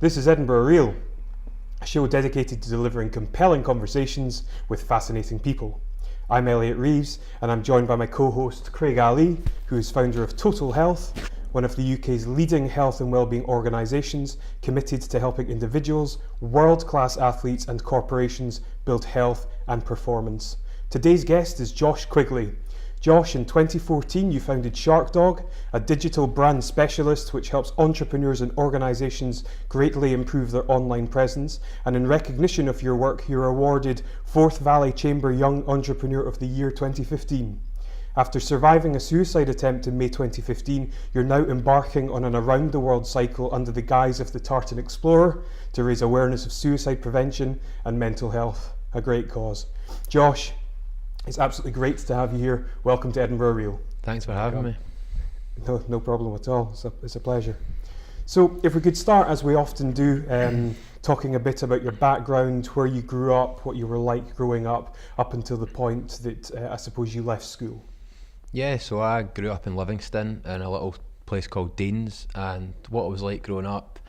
This is Edinburgh Real, a show dedicated to delivering compelling conversations with fascinating people. I'm Elliot Reeves, and I'm joined by my co-host Craig Ali, who is founder of Total Health, one of the UK's leading health and wellbeing organisations committed to helping individuals, world-class athletes and corporations build health and performance. Today's guest is Josh Quigley. Josh, in 2014 you founded SharkDog, a digital brand specialist which helps entrepreneurs and organisations greatly improve their online presence, and in recognition of your work you're awarded Forth Valley Chamber Young Entrepreneur of the Year 2015. After surviving a suicide attempt in May 2015, you're now embarking on an around-the-world cycle under the guise of the Tartan Explorer to raise awareness of suicide prevention and mental health. A great cause. Josh, it's absolutely great to have you here. Welcome to Edinburgh Real. Thanks for having me. No problem at all. It's a pleasure. So if we could start, as we often do, talking a bit about your background, where you grew up, what you were like growing up until the point that I suppose you left school. Yeah, so I grew up in Livingston in a little place called Deans, and what it was like growing up,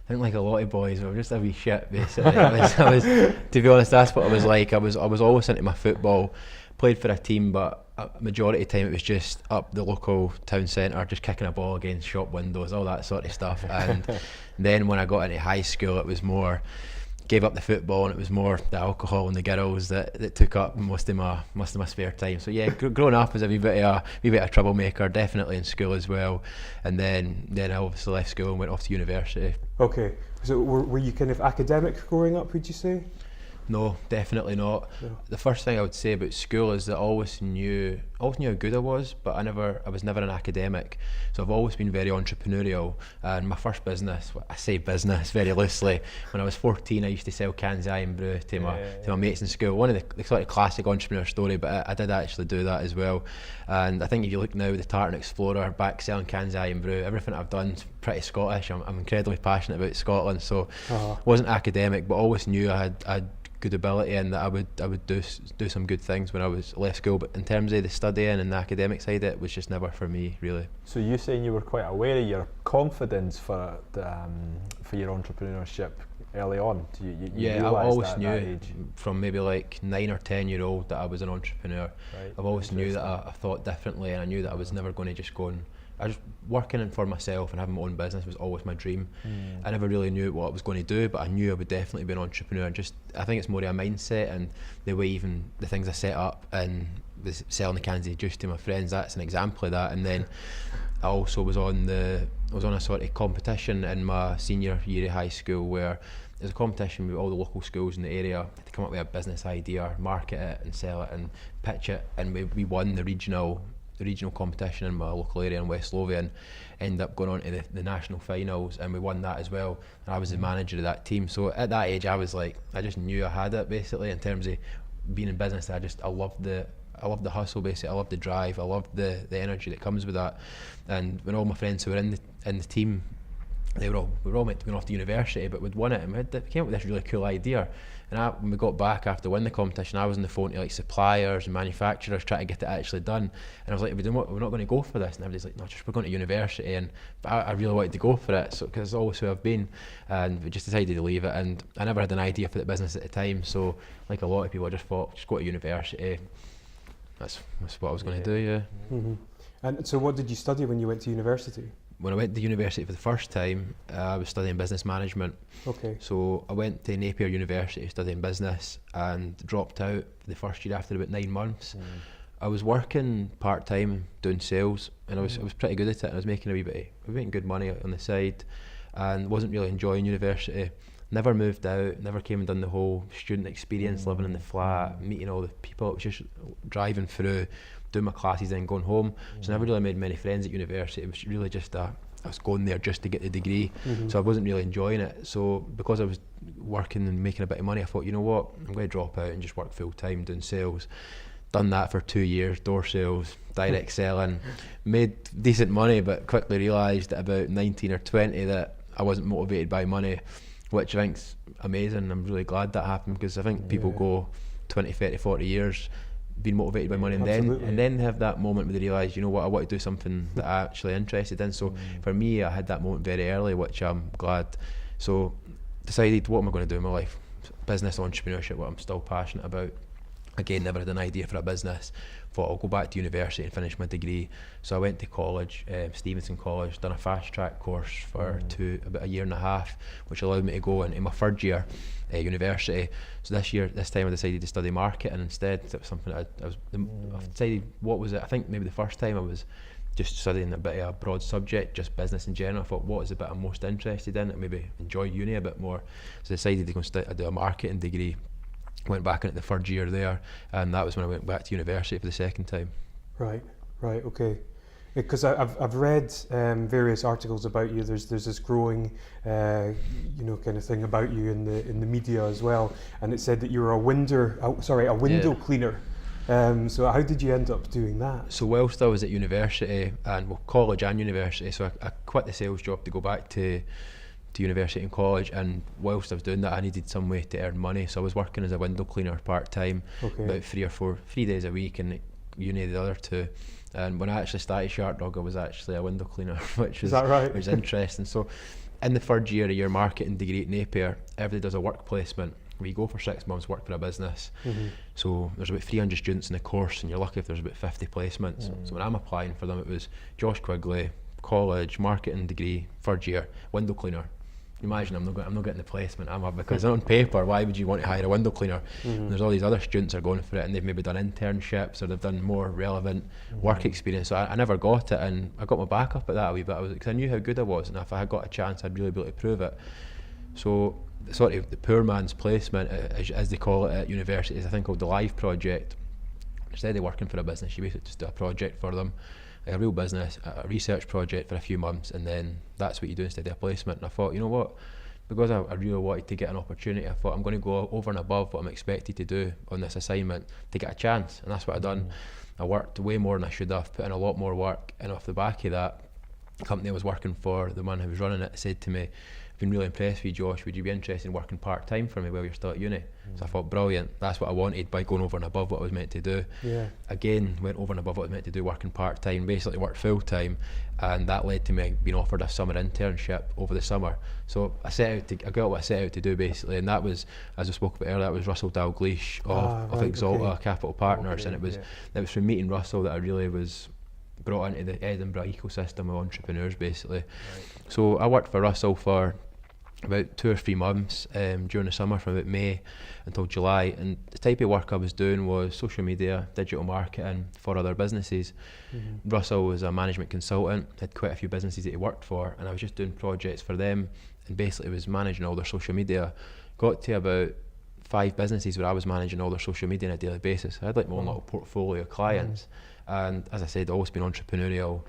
I think like a lot of boys, we were just a wee shit basically. I was, to be honest, that's what it was like. I was always into my football, played for a team, but a majority of the time it was just up the local town centre, just kicking a ball against shop windows, all that sort of stuff. And then when I got into high school, it was more, gave up the football, and it was more the alcohol and the girls that took up most of my spare time. So yeah, growing up as a wee bit of a troublemaker, definitely in school as well. And then I obviously left school and went off to university. Okay, so were you kind of academic growing up, would you say? No, definitely not. No. The first thing I would say about school is that I always knew how good I was, but I was never an academic. So I've always been very entrepreneurial. And my first business, I say business very loosely, when I was 14 I used to sell cans of iron brew to my mates in school. One of the sort of classic entrepreneur story, but I did actually do that as well. And I think if you look now, the Tartan Explorer, back selling cans of iron brew, everything I've done is pretty Scottish. I'm incredibly passionate about Scotland, so wasn't academic, but always knew I had good ability and that I would do some good things when I was left school. But in terms of the studying and the academic side, it was just never for me, really. So you saying you were quite aware of your confidence for your entrepreneurship early on? I always knew from maybe like 9 or 10 year old that I was an entrepreneur. Right. I've always knew that I thought differently, and I knew that I was never going to just go and working for myself and having my own business was always my dream. I never really knew what I was going to do, but I knew I would definitely be an entrepreneur. I think it's more of a mindset, and the way even the things I set up and selling the cans of juice to my friends, that's an example of that. And then I also was on a sort of competition in my senior year of high school, where there's a competition with all the local schools in the area to come up with a business idea, market it and sell it and pitch it, and we won the regional competition in my local area in West Lothian, ended up going on to the national finals, and we won that as well, and I was the manager of that team. So at that age I was like, I just knew I had it basically in terms of being in business. I loved the hustle basically, I loved the drive, I loved the energy that comes with that. And when all my friends who were in the team, we were all meant to go off to university, but we'd won it, and we came up with this really cool idea. And when we got back after winning the competition, I was on the phone to like suppliers and manufacturers trying to get it actually done. And I was like, we're not going to go for this. And everybody's like, no, we're going to university. But I really wanted to go for it, so because it's always who I've been. And we just decided to leave it. And I never had an idea for the business at the time. So like a lot of people, I just thought, just go to university. That's what I was going to do, yeah. Mm-hmm. And so what did you study when you went to university? When I went to university for the first time, I was studying business management. Okay. So I went to Napier University studying business and dropped out the first year after about 9 months. I was working part-time doing sales, and I was pretty good at it, and I was making making good money on the side, and wasn't really enjoying university. Never moved out, never came and done the whole student experience, living in the flat, meeting all the people. It was just driving through, doing my classes, then going home. So I never really made many friends at university. It was really just I was going there just to get the degree. So I wasn't really enjoying it. So because I was working and making a bit of money, I thought, you know what, I'm going to drop out and just work full time doing sales. Done that for 2 years, door sales, direct selling, made decent money, but quickly realised at about 19 or 20 that I wasn't motivated by money, which I think's amazing. I'm really glad that happened, because I think people go 20, 30, 40 years being motivated by money, and then have that moment where they realise, you know what, I want to do something that I'm actually interested in. So for me, I had that moment very early, which I'm glad. So decided, what am I going to do in my life? Business, entrepreneurship, what I'm still passionate about. Again, never had an idea for a business. Thought I'll go back to university and finish my degree. So I went to college, Stevenson College, done a fast track course for about a year and a half, which allowed me to go into my third year university. So this time I decided to study marketing instead. It was something I decided, what was it? I think maybe the first time I was just studying a bit of a broad subject, just business in general. I thought, what is the bit I'm most interested in, and maybe enjoy uni a bit more. So I decided to go and do a marketing degree. Went back into the third year there, and that was when I went back to university for the second time. Right, okay. Because I've read various articles about you. There's this growing, kind of thing about you in the media as well, and it said that you were a window cleaner. So how did you end up doing that? So whilst I was at university, college and university, so I quit the sales job to go back to university and college, and whilst I was doing that I needed some way to earn money, so I was working as a window cleaner part-time, about 3 days a week, and uni the other 2. And when I actually started Shark Dog, I was actually a window cleaner, which was interesting. So in the third year of your marketing degree at Napier, everybody does a work placement where you go for 6 months, work for a business. So there's about 300 students in the course, and you're lucky if there's about 50 placements. So when I'm applying for them, it was Josh Quigley, college, marketing degree, third year, window cleaner. Imagine I'm not getting the placement because on paper, why would you want to hire a window cleaner? And there's all these other students are going for it, and they've maybe done internships or they've done more relevant work experience. So I never got it, and I got my back up at that a wee bit. Because I knew how good I was, and if I had got a chance, I'd really be able to prove it. So sort of the poor man's placement, as they call it at university, is a thing called the Live Project. Instead of working for a business, you basically just do a project for them, a real business, a research project for a few months, and then that's what you do instead of a placement. And I thought, you know what, because I really wanted to get an opportunity, I thought I'm going to go over and above what I'm expected to do on this assignment to get a chance, and that's what I've done. I worked way more than I should have, put in a lot more work, and off the back of that, the company I was working for, the man who was running it, said to me, I've been really impressed with you, Josh, would you be interested in working part-time for me while you're still at uni? So I thought, brilliant, that's what I wanted by going over and above what I was meant to do. Again, went over and above what I was meant to do, working part-time, basically worked full-time, and that led to me being offered a summer internship over the summer. So I got what I set out to do basically, and that was, as I spoke about earlier, that was Russell Dalgleish of Exalta Capital Partners, and it was from meeting Russell that I really was brought into the Edinburgh ecosystem of entrepreneurs basically. So I worked for Russell for about 2 or 3 months during the summer, from about May until July, and the type of work I was doing was social media, digital marketing for other businesses. Russell was a management consultant, had quite a few businesses that he worked for, and I was just doing projects for them, and basically was managing all their social media. Got to about 5 businesses where I was managing all their social media on a daily basis. I had like my own little portfolio of clients, and as I said, always been entrepreneurial.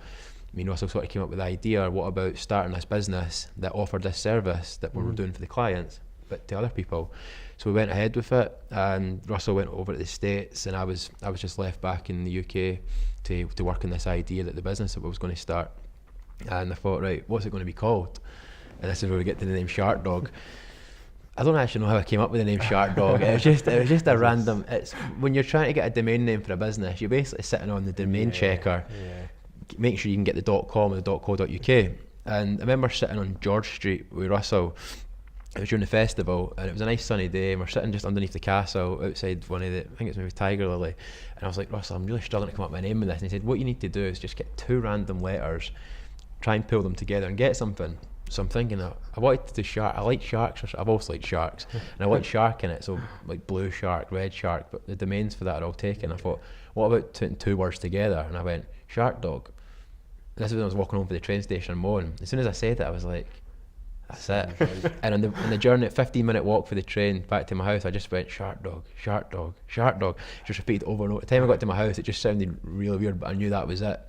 I mean, Russell sort of came up with the idea, what about starting this business that offered this service that we were doing for the clients, but to other people. So we went ahead with it, and Russell went over to the States, and I was just left back in the UK to work on this idea that the business that we was going to start. And I thought, right, what's it going to be called? And this is where we get to the name Shark Dog. I don't actually know how I came up with the name Shark Dog. It was just a random. It's when you're trying to get a domain name for a business, you're basically sitting on the domain checker, making sure you can get the .com or the .co.uk. And I remember sitting on George Street with Russell. It was during the festival, and it was a nice sunny day, and we're sitting just underneath the castle outside one of the, I think it's maybe Tiger Lily, and I was like, Russell, I'm really struggling to come up with a name with this. And he said, what you need to do is just get 2 random letters, try and pull them together and get something. So I'm thinking, I wanted to do shark. I like sharks. I've always liked sharks, and I like shark in it. So like blue shark, red shark, but the domains for that are all taken. I thought, what about putting 2 words together? And I went, Shark Dog. And this is when I was walking home from the train station in Moan. As soon as I said it, I was like, that's it. And on the journey, 15-minute walk for the train back to my house, I just went, Shark Dog, Shark Dog, Shark Dog. Just repeated over and over. By the time I got to my house, it just sounded really weird, but I knew that was it.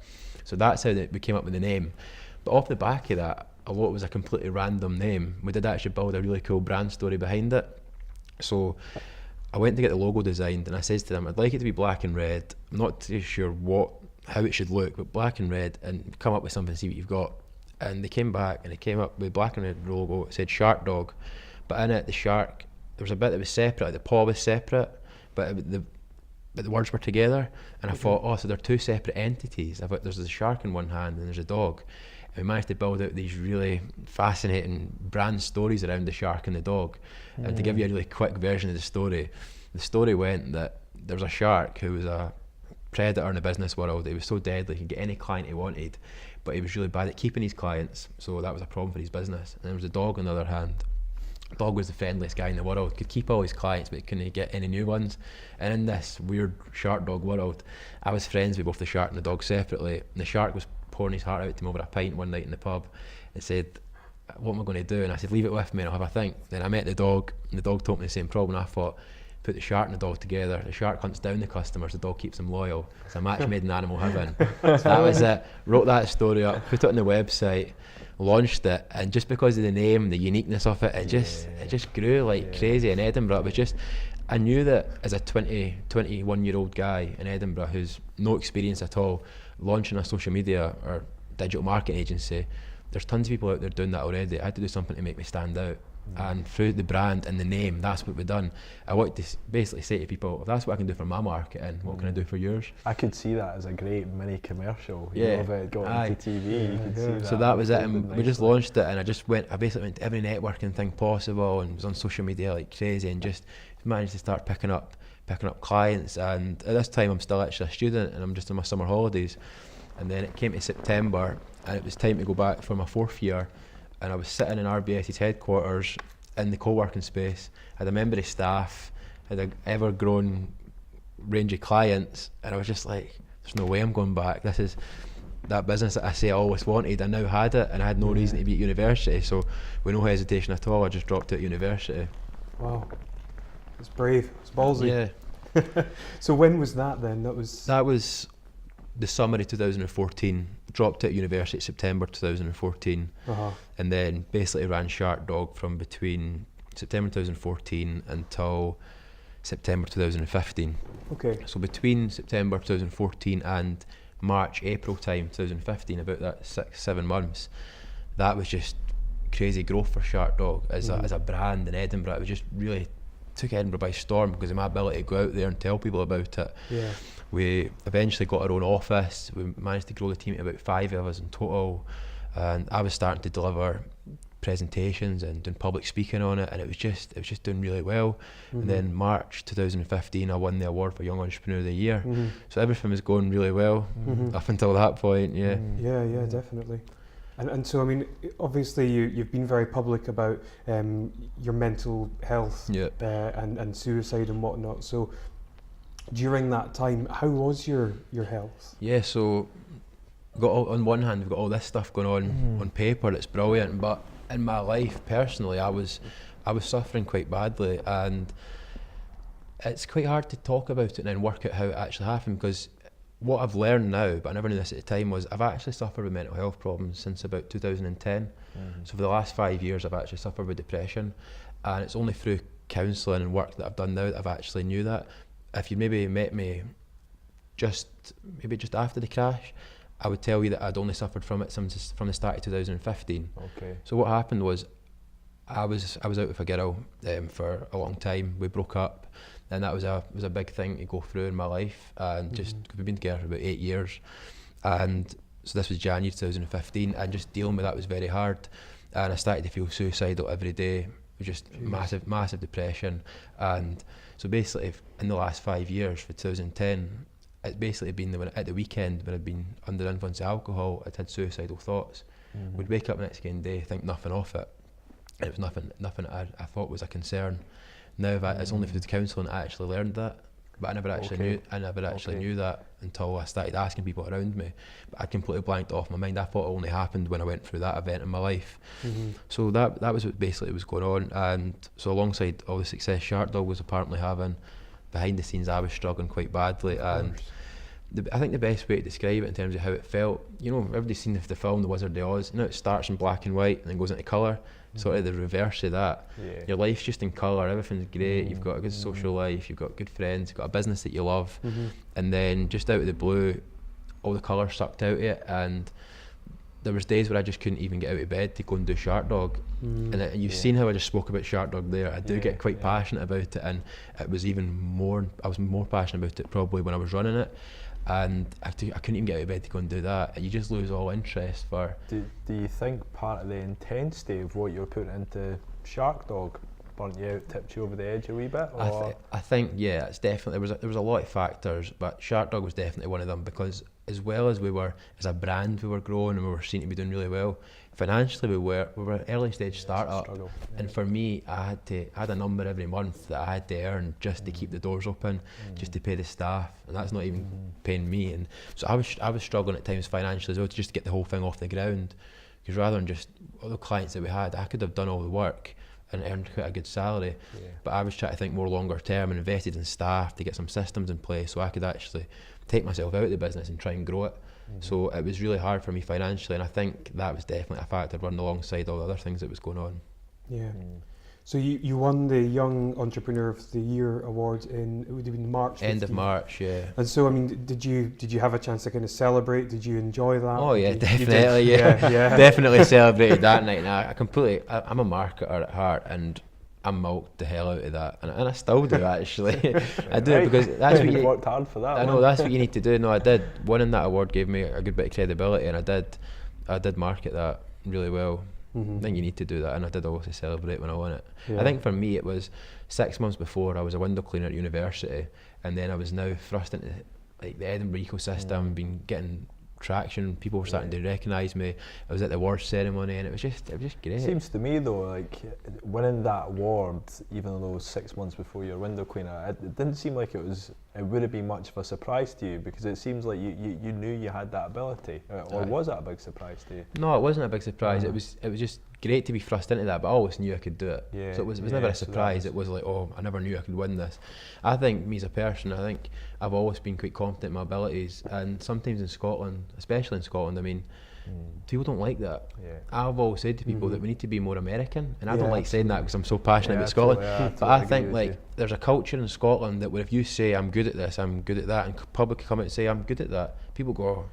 So that's how we came up with the name. But off the back of that, although it was a completely random name, we did actually build a really cool brand story behind it. So I went to get the logo designed, and I says to them, I'd like it to be black and red. I'm not too sure how it should look, but black and red, and come up with something, see what you've got. And they came back, and they came up with black and red logo. It said Shark Dog, but in it, the shark, there was a bit that was separate, like the paw was separate, but the words were together. And I thought, so they're 2 separate entities. I thought there's a shark in one hand and there's a dog. And we managed to build out these really fascinating brand stories around the shark and the dog. And to give you a really quick version of the story went that there was a shark who was a predator in the business world. He was so deadly, he could get any client he wanted, but he was really bad at keeping his clients, so that was a problem for his business. And there was a dog on the other hand. The dog was the friendliest guy in the world, could keep all his clients but couldn't get any new ones. And in this weird shark dog world, I was friends with both the shark and the dog separately, and the shark was pouring his heart out to me over a pint one night in the pub and said, what am I going to do? And I said, leave it with me and I'll have a think. Then I met the dog and the dog told me the same problem, and I thought, put the shark and the dog together. The shark hunts down the customers, the dog keeps them loyal. It's a match made in animal heaven. So that was it. Wrote that story up, put it on the website, launched it, and just because of the name, the uniqueness of it, it just grew like crazy in Edinburgh. It was just, I knew that as a 21-year-old guy in Edinburgh who's no experience at all, launching a social media or digital marketing agency, there's tons of people out there doing that already. I had to do something to make me stand out. And through the brand and the name, that's what we've done. I want to basically say to people, if that's what I can do for my marketing, what can I do for yours? I could see that as a great mini commercial. You know, if it got into TV, you could see that. So that was it, and we just launched it, and I basically went to every networking thing possible and was on social media like crazy, and just managed to start picking up clients. And at this time I'm still actually a student and I'm just on my summer holidays, and then it came to September and it was time to go back for my 4th year. And I was sitting in RBS's headquarters in the co-working space, had a member of staff, had an ever-growing range of clients, and I was just like, there's no way I'm going back. This is that business that I say I always wanted. I now had it, and I had no reason to be at university, so with no hesitation at all, I just dropped out of university. Wow, it's brave, it's ballsy. Yeah. So when was that then? That was the summer of 2014. Dropped out of university September 2014, and then basically ran Shark Dog from between September 2014 until September 2015. Okay. So between September 2014 and April time 2015, about that 6-7 months, that was just crazy growth for Shark Dog as a brand in Edinburgh. It was just really took Edinburgh by storm because of my ability to go out there and tell people about it. Yeah. We eventually got our own office. We managed to grow the team to about 5 of us in total, and I was starting to deliver presentations and doing public speaking on it, and it was just doing really well. And then March 2015 I won the award for Young Entrepreneur of the Year. So everything was going really well up until that point. Yeah definitely. And so I mean, obviously you've been very public about your mental health and suicide and whatnot. So during that time, how was your health? Yeah, so on one hand we've got all this stuff going on paper that's brilliant, but in my life personally I was suffering quite badly, and it's quite hard to talk about it and then work out how it actually happened, because what I've learned now, but I never knew this at the time, was I've actually suffered with mental health problems since about 2010. So for the last 5 years I've actually suffered with depression, and it's only through counselling and work that I've done now that I've actually knew that. If you maybe met me just after the crash, I would tell you that I'd only suffered from it from the start of 2015. Okay. So what happened was I was out with a girl for a long time. We broke up, and that was a big thing to go through in my life. And just we've been together for about 8 years, and so this was January 2015. And just dealing with that was very hard, and I started to feel suicidal every day. It was just massive depression. And so basically, in the last 5 years, for 2010, it's basically been at the weekend when I'd been under the influence of alcohol, I'd had suicidal thoughts. Would wake up the next day, think nothing of it. And it was nothing I thought was a concern. Now it's only through the counselling I actually learned that, but I never actually knew that until I started asking people around me. But I completely blanked off my mind. I thought it only happened when I went through that event in my life. So that was what basically was going on. And so alongside all the success Shark Dog was apparently having, behind the scenes I was struggling quite badly. And I think the best way to describe it in terms of how it felt, you know, everybody's seen the film The Wizard of Oz. You know, it starts in black and white and then goes into colour. Sort of the reverse of that. Your life's just in colour, everything's great, you've got a good social life, you've got good friends, you've got a business that you love, and then just out of the blue, all the colour sucked out of it, and there was days where I just couldn't even get out of bed to go and do Shark Dog. And you've seen how I just spoke about Shark Dog there. I do get quite passionate about it, and it was I was more passionate about it probably when I was running it. and I couldn't even get out of bed to go and do that, and you just lose all interest for. Do you think part of the intensity of what you were putting into Shark Dog burnt you out, tipped you over the edge a wee bit? I think yeah, it's definitely there was a lot of factors, but Shark Dog was definitely one of them, because as well as we were as a brand, we were growing and we were seen to be doing really well. Financially, we were an early stage startup, and for me, I had a number every month that I had to earn just to keep the doors open, just to pay the staff, and that's not even paying me. And so I was struggling at times financially as well, to just get the whole thing off the ground, because rather than just all the clients that we had, I could have done all the work and earned quite a good salary, but I was trying to think more longer term and invested in staff to get some systems in place so I could actually take myself out of the business and try and grow it. So it was really hard for me financially, and I think that was definitely a factor running alongside all the other things that was going on. Yeah. So you won the Young Entrepreneur of the Year award it would have been March. End of March, yeah. And so I mean, did you have a chance to kind of celebrate? Did you enjoy that? Oh yeah, definitely, yeah. Definitely celebrated that night. Now I'm a marketer at heart, and I milked the hell out of that, and I still do actually. I do it because that's what you worked hard for that. I know that's what you need to do. No, I did. Winning that award gave me a good bit of credibility, and I did market that really well. I think you need to do that, and I did also celebrate when I won it. I think for me it was 6 months before I was a window cleaner at university, and then I was now thrust into like the Edinburgh ecosystem, been getting traction, people were starting to recognise me. I was at the award ceremony, and it was just great. Seems to me though, like winning that award, even though it was 6 months before your window cleaner, it didn't seem like it would have been much of a surprise to you, because it seems like you knew you had that ability, or was that a big surprise to you? No, it wasn't a big surprise. It was just great to be thrust into that, but I always knew I could do it. So it was never a surprise. It was like, oh, I never knew I could win this. I think me as a person, I think I've always been quite confident in my abilities, and sometimes in Scotland, especially in Scotland, I mean, people don't like that. I've always said to people that we need to be more American, and I don't like saying that because I'm so passionate about Scotland, but I think like there's a culture in Scotland that if you say I'm good at this, I'm good at that, and public come out and say I'm good at that, people go, oh,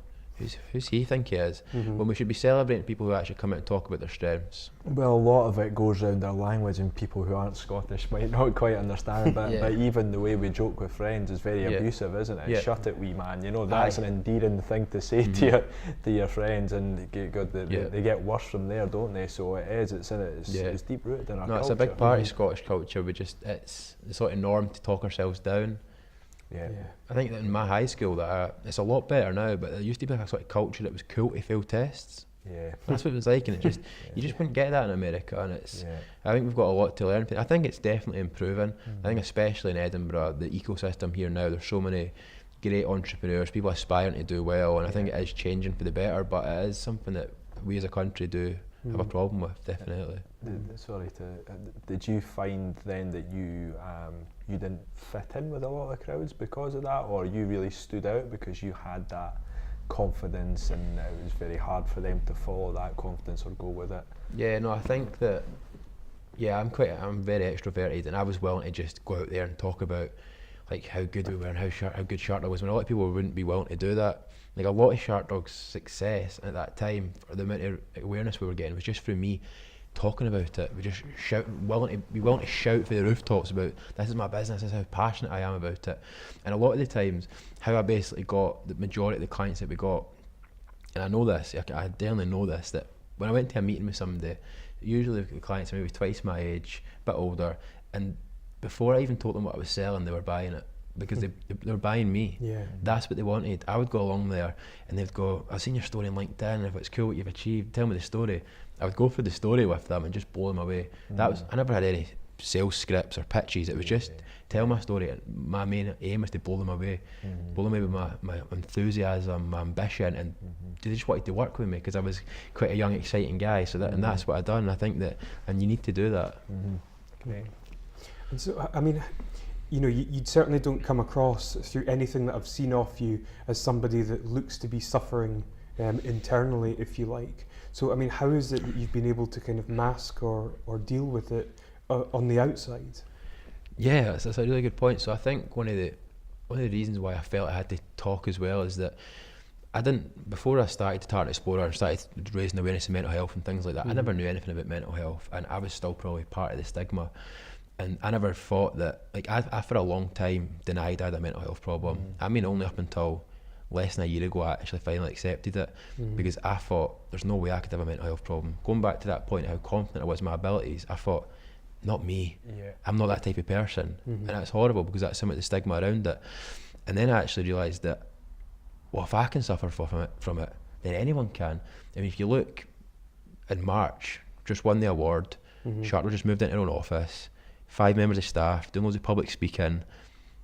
who's he think he is? When we should be celebrating people who actually come out and talk about their strengths. Well, a lot of it goes around our language, and people who aren't Scottish might not quite understand, but even the way we joke with friends is very abusive, isn't it? Shut it, wee man, you know, that's an endearing thing to say to your friends, and they get worse from there, don't they? So it's deep rooted in our culture. It's a big part of Scottish culture. It's the sort of norm to talk ourselves down. I think that in my high school it's a lot better now, but there used to be like a sort of culture that was cool to fail tests. That's what it was like, and you just wouldn't get that in America, and I think we've got a lot to learn. I think it's definitely improving. I think especially in Edinburgh, the ecosystem here now, there's so many great entrepreneurs, people aspiring to do well, and I think it is changing for the better, but it is something that we as a country do have a problem with, definitely. Did you find then that you didn't fit in with a lot of the crowds because of that, or you really stood out because you had that confidence and it was very hard for them to follow that confidence or go with it? Yeah, no, I think that I'm very extroverted, and I was willing to just go out there and talk about like how good we were and how good Shark Dog was, when a lot of people wouldn't be willing to do that. Like a lot of Shark Dog's success at that time, or the amount of awareness we were getting, was just through me talking about it. We just willing to shout for the rooftops about, this is my business, this is how passionate I am about it. And a lot of the times, how I basically got the majority of the clients that we got, and I know this, I definitely know this, that when I went to a meeting with somebody, usually the clients are maybe twice my age, a bit older, and before I even told them what I was selling, they were buying it. Because they were buying me. That's what they wanted. I would go along there and they'd go, I've seen your story on LinkedIn, and if it's cool what you've achieved, tell me the story. I would go through the story with them and just blow them away. I never had any sales scripts or pitches. It was just tell my story. My main aim was to blow them away. Blow them away with my enthusiasm, my ambition, and they just wanted to work with me because I was quite a young, exciting guy. So and that's what I'd done. I think that, and you need to do that. Okay. And so, I mean, you know, you certainly don't come across through anything that I've seen of you as somebody that looks to be suffering internally, if you like. So, I mean, how is it that you've been able to kind of mask or deal with it on the outside? Yeah, that's a really good point. So I think one of the reasons why I felt I had to talk as well is that before I started to Target Explorer and started raising awareness of mental health and things like that, I never knew anything about mental health, and I was still probably part of the stigma. And I never thought that, like, I for a long time denied I had a mental health problem. I mean, only up until less than a year ago I actually finally accepted it, because I thought there's no way I could have a mental health problem. Going back to that point, how confident I was in my abilities, I thought, not me. I'm not that type of person. And that's horrible, because that's some of the stigma around it. And then I actually realised that, well, if I can suffer from it, then anyone can. I mean, if you look in March, just won the award, Charlotte just moved into her own office, 5 members of staff, doing loads of public speaking,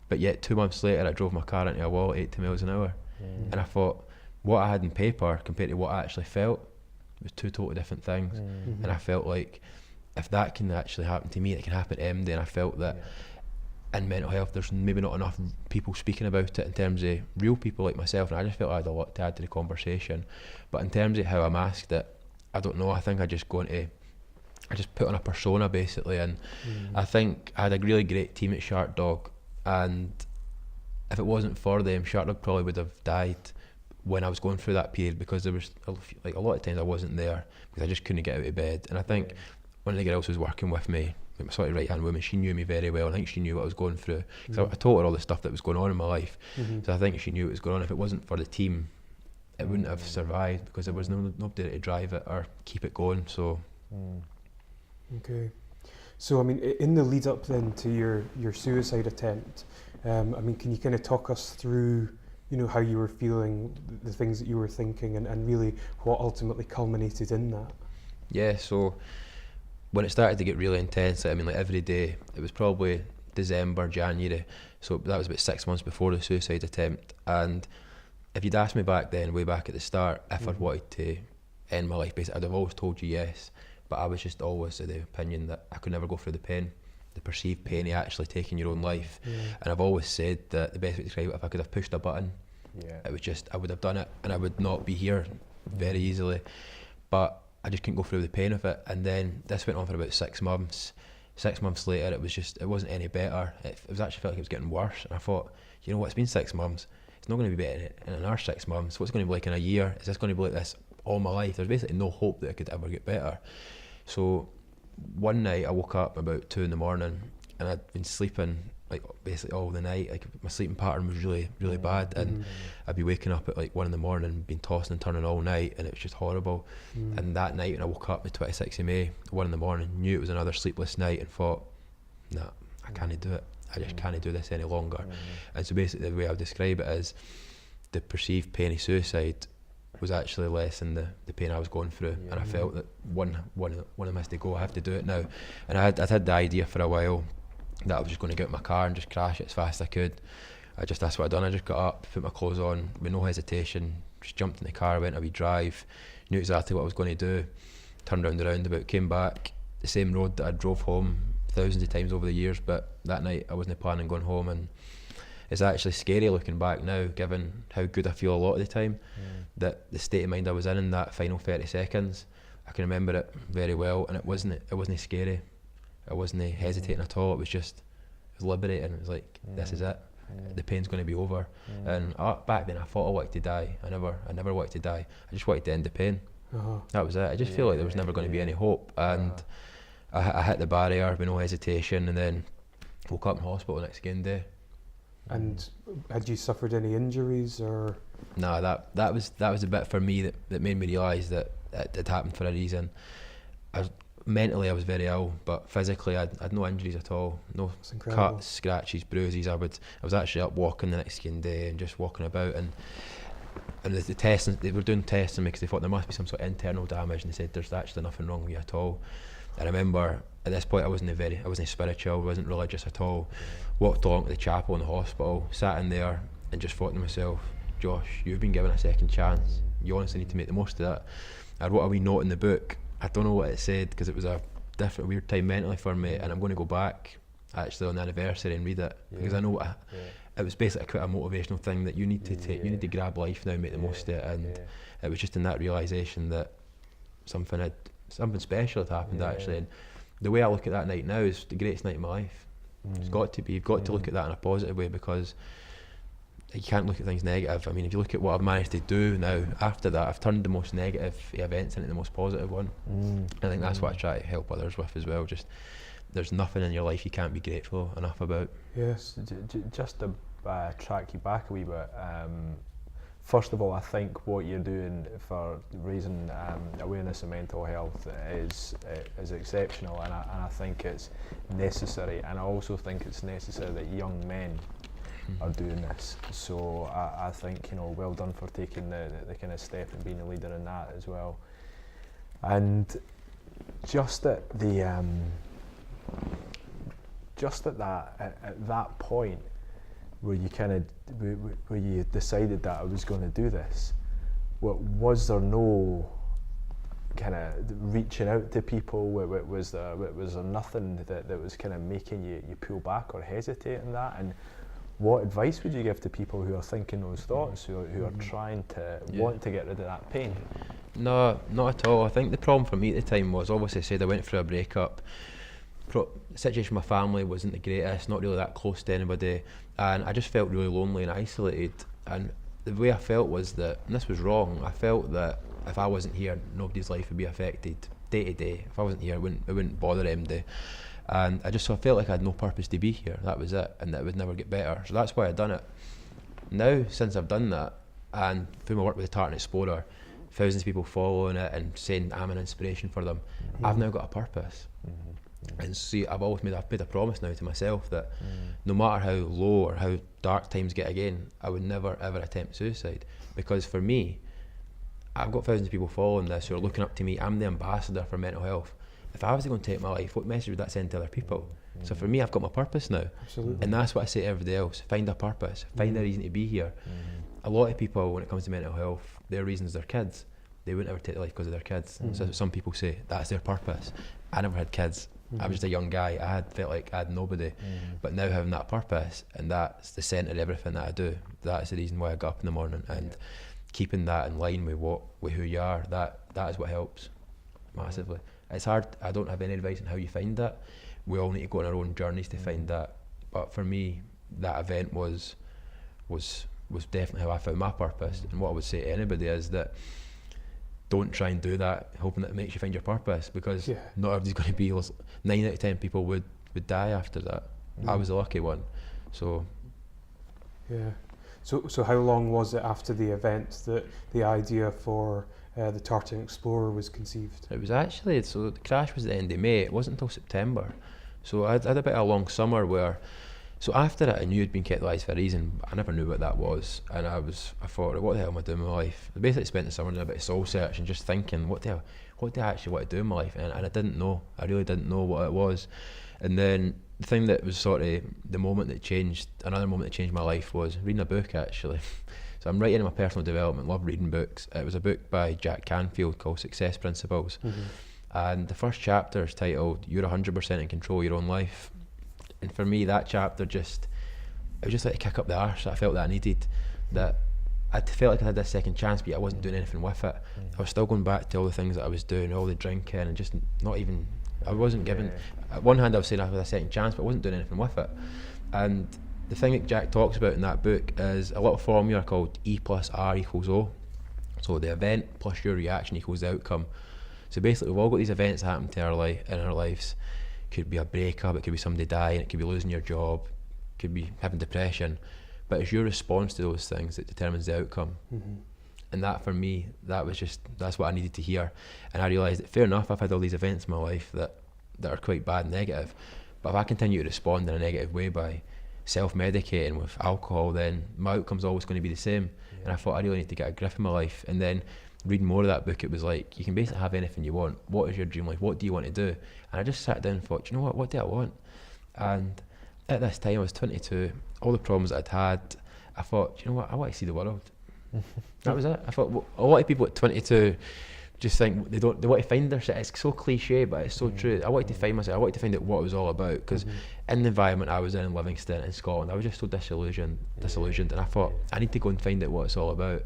but yet 2 months later I drove my car into a wall at 80 miles an hour. And I thought, what I had in paper compared to what I actually felt was two totally different things. And I felt like, if that can actually happen to me, it can happen to MD. And I felt that in mental health there's maybe not enough people speaking about it in terms of real people like myself, and I just felt I had a lot to add to the conversation. But in terms of how I masked it, I don't know. I think I just put on a persona basically, and I think I had a really great team at Shark Dog, and if it wasn't for them, Shark Dog probably would have died when I was going through that period, because there was like a lot of times I wasn't there because I just couldn't get out of bed. And I think one of the girls who was working with me, like my sort of right hand woman, she knew me very well. I think she knew what I was going through. So I told her all the stuff that was going on in my life. So I think she knew what was going on. If it wasn't for the team, it wouldn't have survived, because there was nobody to drive it or keep it going. So okay, so I mean, in the lead up then to your suicide attempt, I mean, can you kind of talk us through, you know, how you were feeling, the things that you were thinking, and really what ultimately culminated in that? Yeah, so when it started to get really intense, I mean, like every day, it was probably December, January, so that was about 6 months before the suicide attempt. And if you'd asked me back then, way back at the start, if I'd wanted to end my life, basically, I'd have always told you yes. But I was just always of the opinion that I could never go through the pain, the perceived pain of actually taking your own life. And I've always said that the best way to describe it, if I could have pushed a button, I would have done it, and I would not be here very easily. But I just couldn't go through the pain of it. And then this went on for about 6 months. 6 months later, it wasn't any better. It was actually felt like it was getting worse. And I thought, you know what, it's been 6 months. It's not going to be better in another 6 months. What's it going to be like in a year? Is this going to be like this all my life? There's basically no hope that it could ever get better. So one night I woke up about 2 a.m, and I'd been sleeping like basically all the night. Like my sleeping pattern was really, really bad, and I'd be waking up at like 1 a.m, being tossing and turning all night, and it was just horrible. And that night when I woke up the 26th of May, 1 a.m, knew it was another sleepless night, and thought, nah, I can't do it. I just can't do this any longer. And so basically the way I would describe it is, the perceived pain of suicide was actually less than the pain I was going through. And I felt that one of them has to go. I have to do it now. And I'd had the idea for a while that I was just going to get out my car and just crash it as fast as I could. That's what I'd done. I just got up, put my clothes on with no hesitation, just jumped in the car, went a wee drive, knew exactly what I was going to do, turned round the roundabout, came back the same road that I drove home thousands of times over the years. But that night I wasn't planning on going home, and it's actually scary looking back now, given how good I feel a lot of the time, that the state of mind I was in that final 30 seconds, I can remember it very well, and it wasn't scary. I wasn't hesitating at all. It was liberating. It was like, this is it. The pain's going to be over. And back then I thought I wanted to die. I never wanted to die. I just wanted to end the pain. That was it. I just feel like there was never going to be any hope. And I hit the barrier with no hesitation, and then woke up in hospital the next day. And had you suffered any injuries or? No, that was a bit for me that made me realise that it had happened for a reason. Mentally I was very ill, but physically I had no injuries at all. No cuts, scratches, bruises. I was actually up walking the next day and just walking about, and the testing, they were doing testing because they thought there must be some sort of internal damage, and they said there's actually nothing wrong with you at all. I remember at this point I wasn't spiritual, I wasn't religious at all. Walked along to the chapel in the hospital, sat in there and just thought to myself, Josh, you've been given a second chance. You honestly need to make the most of that. I wrote a wee note in the book. I don't know what it said because it was a different weird time mentally for me, and I'm going to go back actually on the anniversary and read it, because I know it was basically quite a motivational thing that you need to take. You need to grab life now, make the most of it, and it was just in that realisation that something special had happened actually. And the way I look at that night now is the greatest night of my life. It's got to be. You've got to look at that in a positive way, because you can't look at things negative. I mean, if you look at what I've managed to do now after that, I've turned the most negative events into the most positive one. I think that's what I try to help others with as well. Just, there's nothing in your life you can't be grateful enough about. Yes. Just to track you back a wee bit, first of all, I think what you're doing for raising awareness of mental health is exceptional, and I think it's necessary, and I also think it's necessary that young men are doing this. So I think, well done for taking the kind of step and being a leader in that as well. And just at that point where you decided that I was going to do this, was there no kind of reaching out to people? Was there nothing that was kind of making you pull back or hesitate in that? And what advice would you give to people who are thinking those thoughts, who are trying to want to get rid of that pain? No, not at all. I think the problem for me at the time was, obviously I said I went through a breakup. The situation with my family wasn't the greatest, not really that close to anybody, and I just felt really lonely and isolated. And the way I felt was that, and this was wrong, I felt that if I wasn't here, nobody's life would be affected day to day. If I wasn't here, it wouldn't bother MD. And I felt like I had no purpose to be here. That was it, and that it would never get better. So that's why I'd done it. Now, since I've done that, and through my work with the Tartan Explorer, thousands of people following it and saying I'm an inspiration for them, I've now got a purpose. And see, I've made a promise now to myself that no matter how low or how dark times get again, I would never ever attempt suicide. Because for me, I've got thousands of people following this who are looking up to me. I'm the ambassador for mental health. If I was to go and take my life, what message would that send to other people? So for me, I've got my purpose now. Absolutely. And that's what I say to everybody else: find a purpose, find a reason to be here. A lot of people, when it comes to mental health, their reasons are kids. They wouldn't ever take their life because of their kids. So some people say that's their purpose. I never had kids. I was just a young guy. I felt like I had nobody. But now having that purpose, and that's the centre of everything that I do, that's the reason why I get up in the morning. And keeping that in line with who you are, that is what helps massively. It's hard. I don't have any advice on how you find that. We all need to go on our own journeys to find that. But for me, that event was definitely how I found my purpose. And what I would say to anybody is that don't try and do that hoping that it makes you find your purpose, because not everybody's going to be. 9 out of 10 people would die after that. I was the lucky one. So So how long was it after the event that the idea for the Tartan Explorer was conceived? It was actually, so the crash was the end of May. It wasn't until September. So I had a bit of a long summer where, so after it I knew I'd been kept alive for a reason, but I never knew what that was. And I thought, what the hell am I doing with my life? I basically spent the summer doing a bit of soul search and just thinking, what do I actually want to do in my life? And I didn't know. I really didn't know what it was. And then the thing that was sort of the moment that changed, another moment that changed my life, was reading a book actually. So I'm writing in my personal development, love reading books. It was a book by Jack Canfield called Success Principles. And the first chapter is titled, You're 100% in control of your own life. And for me, that chapter it was just like a kick up the arse that I felt that I needed. That I felt like I had this second chance, but I wasn't doing anything with it. I was still going back to all the things that I was doing, all the drinking, and just not even, I wasn't given, at one hand I was saying I had a second chance, but I wasn't doing anything with it. And the thing that Jack talks about in that book is a little formula called E plus R equals O. So the event plus your reaction equals the outcome. So basically we've all got these events happen to in our lives. It could be a breakup, it could be somebody dying, it could be losing your job, it could be having depression. But it's your response to those things that determines the outcome. And that for me, that's what I needed to hear. And I realised that fair enough, I've had all these events in my life that are quite bad and negative. But if I continue to respond in a negative way by self-medicating with alcohol, then my outcome's always going to be the same. And I thought I really need to get a grip in my life. And then reading more of that book, it was like, you can basically have anything you want. What is your dream life? What do you want to do? And I just sat down and thought, you know what do I want? And at this time, I was 22, all the problems that I'd had, I thought, you know what, I want to see the world. That was it. I thought, well, a lot of people at 22 just think they want to find their shit. It's so cliche, but it's so true. I wanted to find myself. I wanted to find out what it was all about, because in the environment I was in Livingston in Scotland, I was just so disillusioned, and I thought I need to go and find out what it's all about.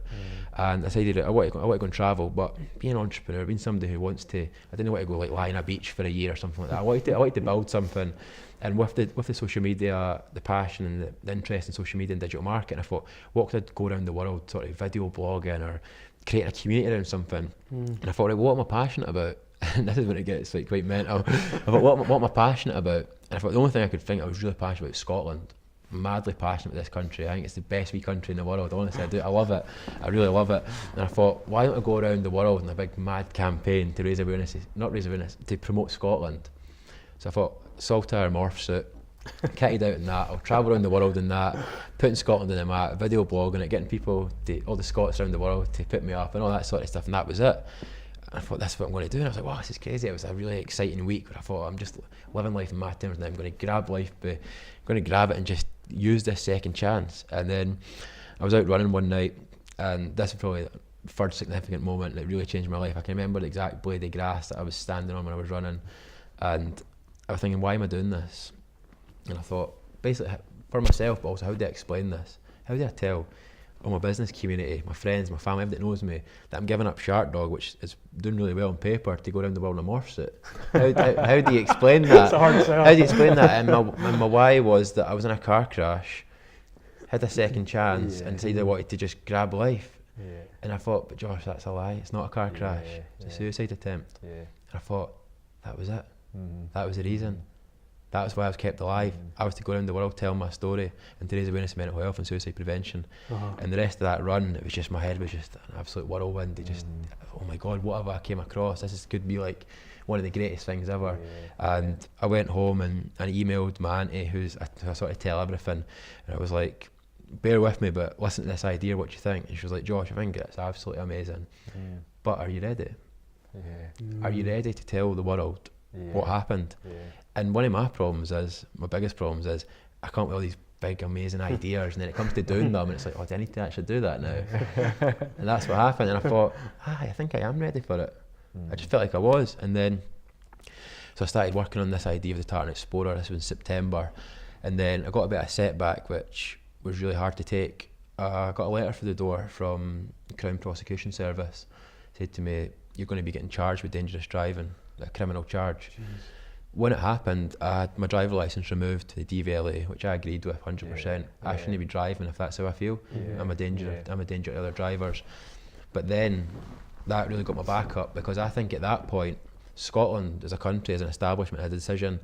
And I decided I want to go and travel, but being an entrepreneur, being somebody who wants to, I didn't want to go like lie on a beach for a year or something like that. I wanted to build something. And with the social media, the passion and the interest in social media and digital marketing, I thought, what could I go around the world, sort of video blogging or creating a community around something? And I thought, right, what am I passionate about? And this is when it gets like quite mental. I thought, what am I passionate about? And I thought the only thing I could think I was really passionate about was Scotland. madly passionate about this country. I think it's the best wee country in the world. Honestly, I do. I love it. I really love it. And I thought, why don't I go around the world in a big mad campaign to raise awareness, not raise awareness, to promote Scotland. So I thought, saltire morph suit, kitted out in that, I'll travel around the world in that, putting Scotland in the map, video blogging it, getting people, all the Scots around the world to pick me up and all that sort of stuff, and that was it. And I thought, that's what I'm going to do. And I was like, wow, this is crazy. It was a really exciting week where I thought, I'm just living life in my terms now. I'm going to grab life, but I'm going to grab it and just use this second chance. And then I was out running one night, and this was probably the third significant moment that really changed my life. I can remember the exact blade of grass that I was standing on when I was running, and I was thinking, why am I doing this? And I thought, basically, for myself, but also how do I explain this? How do I tell all my business community, my friends, my family, everybody that knows me, that I'm giving up Shark Dog, which is doing really well on paper, to go around the world in a morph suit? How do you explain that? It's a hard sell. How do you explain that? And my why was that I was in a car crash, had a second chance, and decided I wanted to just grab life. Yeah. And I thought, but Josh, that's a lie. It's not a car crash. It's a suicide attempt. Yeah. And I thought, that was it. That was the reason. That was why I was kept alive. I was to go around the world telling my story and to raise awareness of mental health and suicide prevention. And the rest of that run, it was just, my head was just an absolute whirlwind. It just, oh my God, what have I came across? Could be like one of the greatest things ever. And I went home and emailed my auntie, who I sort of tell everything. And I was like, bear with me, but listen to this idea, what do you think? And she was like, Josh, I think it's absolutely amazing. But are you ready? Are you ready to tell the world what happened? And one of my biggest problems is, I come up with all these big amazing ideas, and then it comes to doing them and it's like, oh, do I need to actually do that now? And that's what happened. And I thought, I think I am ready for it. I just felt like I was. And then, so I started working on this idea of the Tartan Explorer. This was in September. And then I got a bit of a setback, which was really hard to take. I got a letter through the door from the Crown Prosecution Service. Said to me, you're going to be getting charged with dangerous driving, a criminal charge. Jeez. When it happened, I had my driver licence removed to the DVLA, which I agreed with 100%. I shouldn't be driving if that's how I feel. I'm a danger to other drivers. But then that really got my back up, because I think at that point, Scotland as a country, as an establishment, had a decision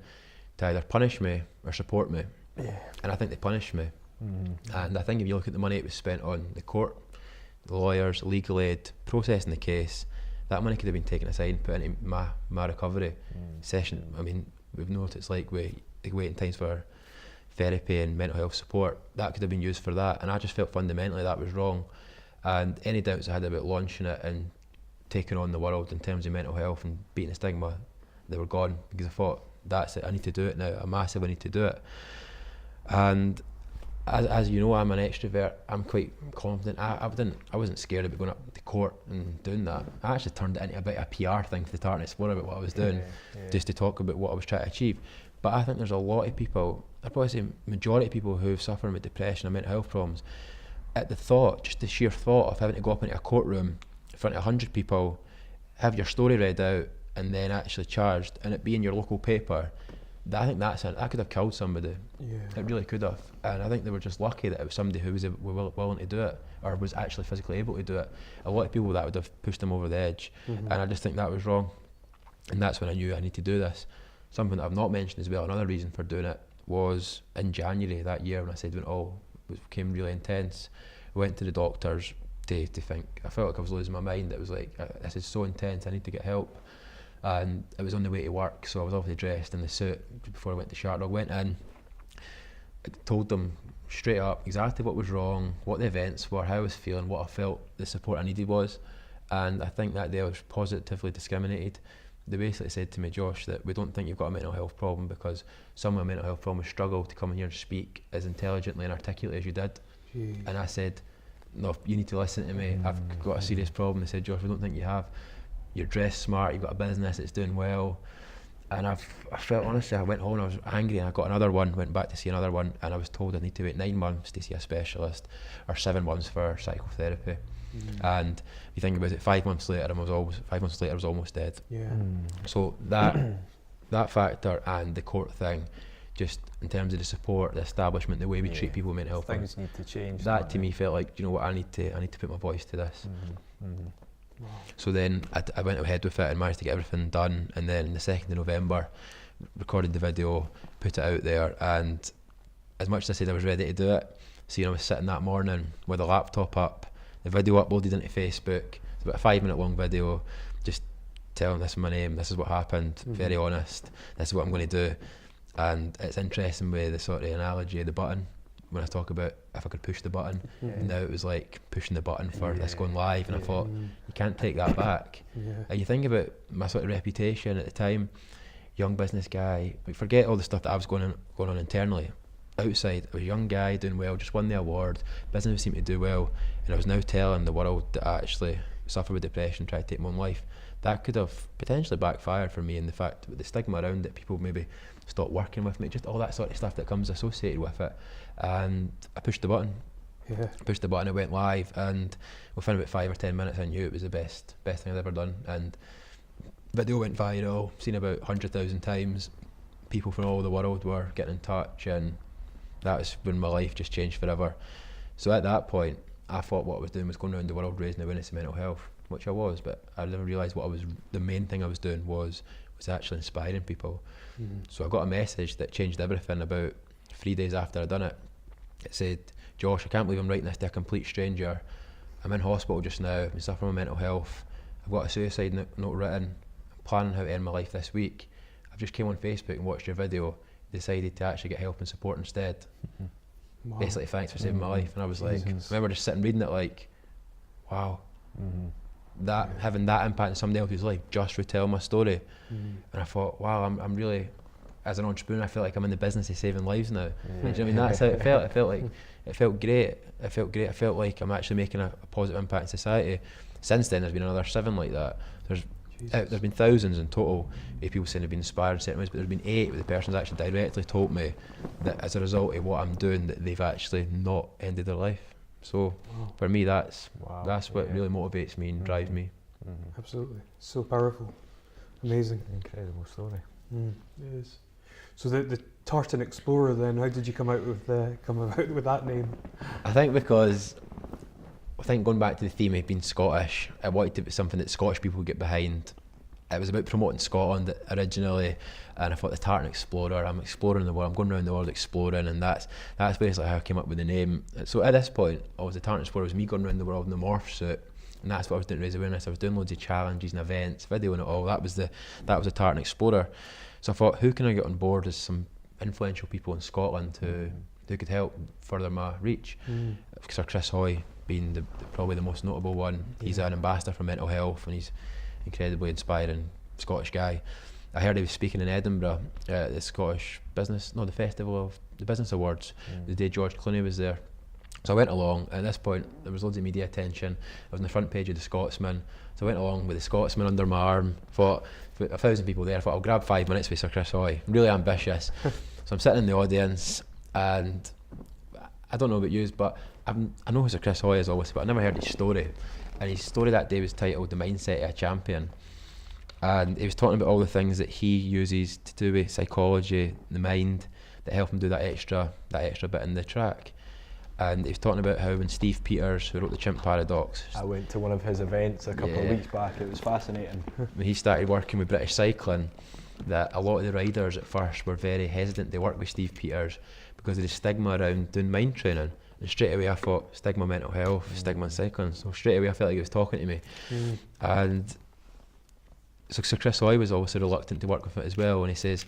to either punish me or support me. And I think they punished me. And I think if you look at the money it was spent on the court, the lawyers, legal aid, processing the case, that money could have been taken aside and put into my recovery session. I mean, we've noticed it's like waiting times for therapy and mental health support. That could have been used for that, and I just felt fundamentally that was wrong. And any doubts I had about launching it and taking on the world in terms of mental health and beating the stigma, they were gone, because I thought, that's it, I need to do it now. I massively need to do it. And as you know, I'm an extrovert. I'm quite confident. I wasn't scared about going up to court and doing that. I actually turned it into a bit of a PR thing for the Tartan Explorer about what I was doing, just to talk about what I was trying to achieve. But I think there's a lot of people, I'd probably say majority of people who suffer with depression and mental health problems, at the thought, just the sheer thought of having to go up into a courtroom in front of 100 people, have your story read out, and then actually charged, and it be in your local paper, I think that could have killed somebody. It really could have. And I think they were just lucky that it was somebody who was willing to do it, or was actually physically able to do it. A lot of people, that would have pushed them over the edge. And I just think that was wrong. And that's when I knew I need to do this. Something that I've not mentioned as well, another reason for doing it, was in January that year, when I said when it all became really intense. I went to the doctors to think, I felt like I was losing my mind. It was like, this is so intense, I need to get help. And I was on the way to work, so I was obviously dressed in the suit before I went to Shark Dog. Went in, I told them straight up exactly what was wrong, what the events were, how I was feeling, what I felt the support I needed was. And I think that day I was positively discriminated. They basically said to me, Josh, that we don't think you've got a mental health problem because some of my mental health problems struggle to come in here and speak as intelligently and articulately as you did. Jeez. And I said, no, you need to listen to me. I've got a serious problem. They said, Josh, we don't think you have. You're dressed smart, you've got a business, it's doing well. And I felt, honestly, I went home, I was angry, and I got another one, went back to see another one, and I was told I need to wait 9 months to see a specialist, or 7 months for psychotherapy. And if you think about it, 5 months later, I was almost dead. So that factor and the court thing, just in terms of the support, the establishment, the way we treat people with mental health, things need to change. That to me felt like, you know what, I need to put my voice to this. Wow. So then I went ahead with it and managed to get everything done, and then the 2nd of November recorded the video, put it out there, and as much as I said I was ready to do it, so I was sitting that morning with a laptop up, the video uploaded into Facebook. It's about a 5-minute long video, just telling this is my name, this is what happened, very honest, this is what I'm going to do. And it's interesting with the sort of analogy of the button, when I talk about if I could push the button. Now it was like pushing the button for this going live, and I thought, you can't take that back. And you think about my sort of reputation at the time, young business guy, forget all the stuff that I was going on internally. Outside, I was a young guy doing well, just won the award, business seemed to do well, and I was now telling the world that I actually suffer with depression, tried to take my own life. That could have potentially backfired for me, in the fact with the stigma around it, people maybe stop working with me, just all that sort of stuff that comes associated with it. And I pushed the button. I pushed the button, it went live, and within about 5 or 10 minutes I knew it was the best thing I'd ever done. And video went viral, seen about 100,000 times. People from all over the world were getting in touch, and that's when my life just changed forever. So at that point, I thought what I was doing was going around the world raising awareness of mental health, which I was, but I never realised the main thing I was doing was actually inspiring people. So I got a message that changed everything about 3 days after I'd done it. It said, "Josh, I can't believe I'm writing this to a complete stranger. I'm in hospital just now, I'm suffering with mental health. I've got a suicide note written. I'm planning how to end my life this week. I've just came on Facebook and watched your video, decided to actually get help and support instead. Wow. Basically, thanks for saving my life." And I was like, I remember just sitting reading it like, wow, that having that impact on somebody else's life just through telling my story. And I thought, wow, I'm really, as an entrepreneur, I feel like I'm in the business of saving lives now. Do you know what I mean? That's how it felt. It felt great. I felt like I'm actually making a positive impact in society. Since then, there's been another 7 like that. There's been thousands in total of people saying they've been inspired in certain ways, but there's been 8 where the person's actually directly told me that as a result of what I'm doing, that they've actually not ended their life. So for me, that's what really motivates me and drives me. Absolutely, so powerful, amazing, incredible story. It is. So the Tartan Explorer, then, how did you come about with that name? I think because going back to the theme of being Scottish, I wanted to be something that Scottish people would get behind. It was about promoting Scotland originally, and I thought the Tartan Explorer, I'm exploring the world, I'm going around the world exploring, and that's basically how I came up with the name. So at this point, the Tartan Explorer was me going around the world in the morph suit, and that's what I was doing to raise awareness. I was doing loads of challenges and events, videoing it all. That was the Tartan Explorer. So I thought, who can I get on board as some influential people in Scotland who could help further my reach? Sir Chris Hoy being probably the most notable one. He's an ambassador for mental health, and he's incredibly inspiring Scottish guy. I heard he was speaking in Edinburgh at the Scottish Business, the Festival of the Business Awards, the day George Clooney was there. So I went along. At this point, there was loads of media attention. I was on the front page of the Scotsman, so I went along with the Scotsman under my arm. Thought, 1,000 people there, I thought I'll grab 5 minutes with Sir Chris Hoy. I'm really ambitious. So I'm sitting in the audience, and I don't know about you, but I know who Sir Chris Hoy is always, but I never heard his story. And his story that day was titled "The Mindset of a Champion," and he was talking about all the things that he uses to do with psychology, the mind, that help him do that extra bit in the track. And he was talking about how when Steve Peters, who wrote the Chimp Paradox, I went to one of his events a couple of weeks back. It was fascinating. When he started working with British cycling, that a lot of the riders at first were very hesitant to work with Steve Peters because of the stigma around doing mind training. And straight away I thought, stigma mental health, stigma in cycling. So straight away I felt like he was talking to me. And so Sir Chris Hoy was also reluctant to work with it as well. And he says,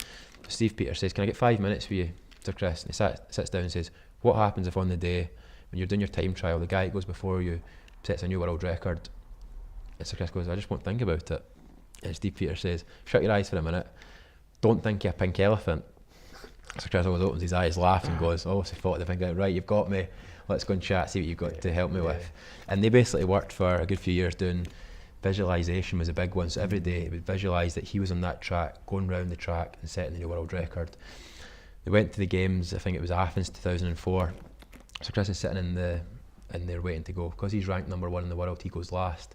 Steve Peters says, "Can I get 5 minutes for you, Sir Chris?" And he sits down and says, "What happens if on the day when you're doing your time trial, the guy that goes before you sets a new world record?" And Sir Chris goes, "I just won't think about it." And Steve Peters says, "Shut your eyes for a minute. Don't think you're a pink elephant." Sir Chris always opens his eyes, laughs and goes, "Oh, so I thought to think out, right, you've got me. Let's go and chat, see what you've got to help me with." And they basically worked for a good few years doing visualisation was a big one. So every day he would visualise that he was on that track, going round the track and setting the new world record. They went to the games, I think it was Athens 2004. So Chris is sitting in there waiting to go. Because he's ranked #1 in the world, he goes last.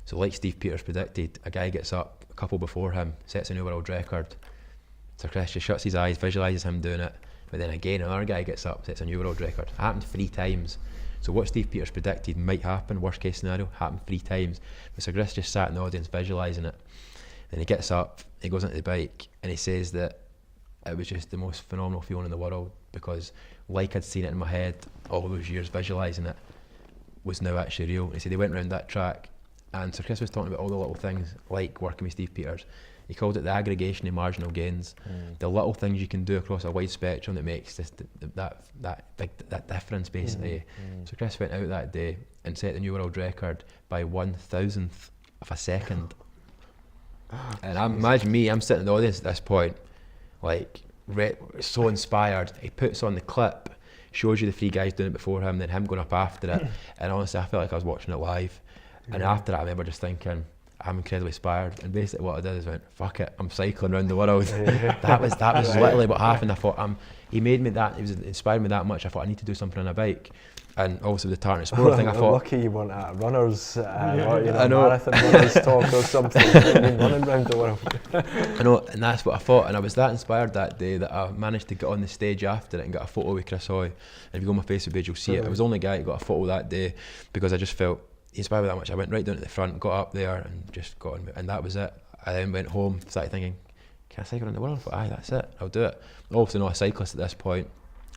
So like Steve Peters predicted, a guy gets up a couple before him, sets a new world record. So Chris just shuts his eyes, visualises him doing it, but then again another guy gets up, sets a new world record. It happened 3 times. So what Steve Peters predicted might happen, worst case scenario, happened 3 times. But Sir Chris just sat in the audience visualising it. Then he gets up, he goes onto the bike, and he says that it was just the most phenomenal feeling in the world, because like I'd seen it in my head all those years, visualising it was now actually real. He said he went around that track, and Sir Chris was talking about all the little things, like working with Steve Peters. He called it the aggregation of marginal gains. The little things you can do across a wide spectrum that makes this, that difference, basically. So Chris went out that day and set the new world record by 1,000th of a second. And imagine me, I'm sitting in the audience at this point, like so inspired. He puts on the clip, shows you the three guys doing it before him, then him going up after it. And honestly, I felt like I was watching it live. And after that, I remember just thinking, I'm incredibly inspired, and basically what I did is went, fuck it, I'm cycling around the world. That was literally what happened. I thought, he was inspired me that much. I thought I need to do something on a bike, and also the Tartan Explorer thing. I thought, lucky you weren't at runners, marathon runners talk or something. Running around the world. I know, and that's what I thought. And I was that inspired that day that I managed to get on the stage after it and get a photo with Chris Hoy. And if you go on my Facebook page, you'll see it. I was the only guy who got a photo that day, because I just felt inspired me that much. I went right down to the front, got up there, and just got on, and that was it. I then went home, started thinking, can I cycle around the world? I thought, aye, that's it, I'll do it. Obviously not a cyclist at this point,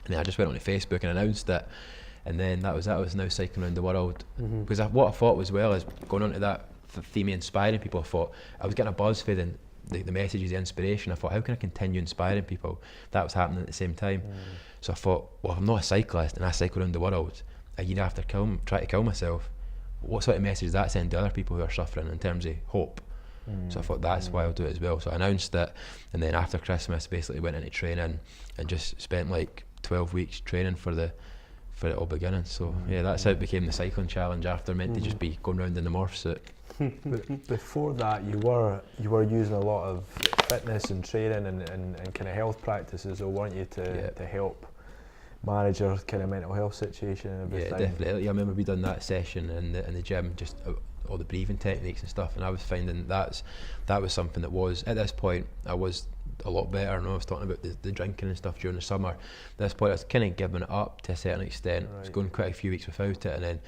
and then I just went onto Facebook and announced it, and then that was it. I was now cycling around the world. Because what I thought was, well, is going on to that theme of inspiring people, I thought I was getting a buzz for the messages, the inspiration. I thought, how can I continue inspiring people? That was happening at the same time. So I thought, well, if I'm not a cyclist and I cycle around the world a year after trying to kill myself, what sort of message does that send to other people who are suffering in terms of hope? So I thought, that's why I'll do it as well. So I announced it, and then after Christmas basically went into training and just spent like 12 weeks training for it all beginning. So yeah, that's how it became the cycling challenge, after meant to just be going round in the morph suit. Before that, you were using a lot of fitness and training and kind of health practices, or weren't you, to help manage your kind of mental health situation and everything? Yeah, definitely. I remember we done that session in the gym, just all the breathing techniques and stuff, and I was finding that was something that was, at this point, I was a lot better. I know I was talking about the drinking and stuff during the summer. At this point, I was kind of giving it up to a certain extent. I was going quite a few weeks without it, and then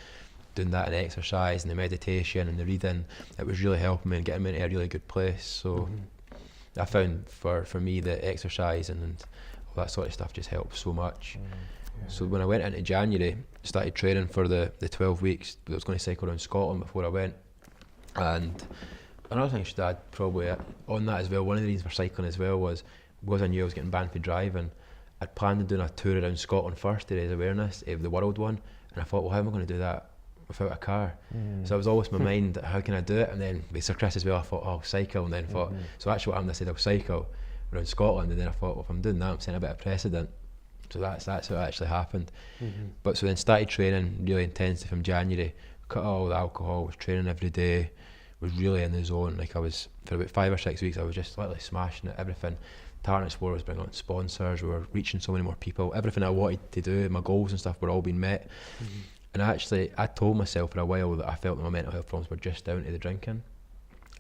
doing that and exercise and the meditation and the reading, it was really helping me and getting me into a really good place. So I found for me the exercise and all that sort of stuff just helped so much. So when I went into January, started training for the 12 weeks. I was going to cycle around Scotland before I went. And another thing I should add probably on that as well, one of the reasons for cycling as well was, because I knew I was getting banned for driving, I'd planned on doing a tour around Scotland first to raise awareness of the world one, and I thought, well, how am I going to do that without a car? So it was always in my mind, how can I do it? And then with Sir Chris as well, I thought, oh, I'll cycle, and then thought, so actually what happened, I said I'll cycle around Scotland, and then I thought, well, if I'm doing that, I'm setting a bit of precedent. So that's how it actually happened. But so then started training really intensely from January, cut all the alcohol, was training every day, was really in the zone. Like I was, for about 5 or 6 weeks, I was just literally smashing it, everything. Tartan Explorer was bringing on sponsors, we were reaching so many more people, everything I wanted to do, my goals and stuff were all being met. And actually, I told myself for a while that I felt that my mental health problems were just down to the drinking.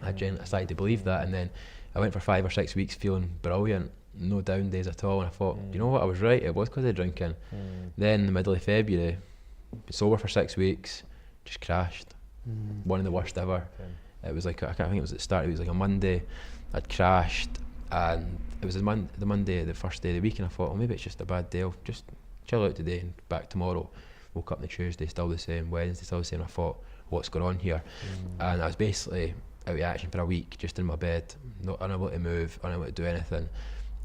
I started to believe that, and then I went for 5 or 6 weeks feeling brilliant, no down days at all, and I thought, you know what, I was right, it was because of drinking. Then in the middle of February, sober for 6 weeks, just crashed. One of the worst ever. It was like, I can't think it was at the start, it was like a Monday, I'd crashed, and it was the Monday, the first day of the week, and I thought, well, maybe it's just a bad day, I'll just chill out today and back tomorrow. Woke up on the Tuesday, still the same, Wednesday, still the same. I thought, what's going on here? And I was basically out of action for a week, just in my bed, not unable to move, unable to do anything.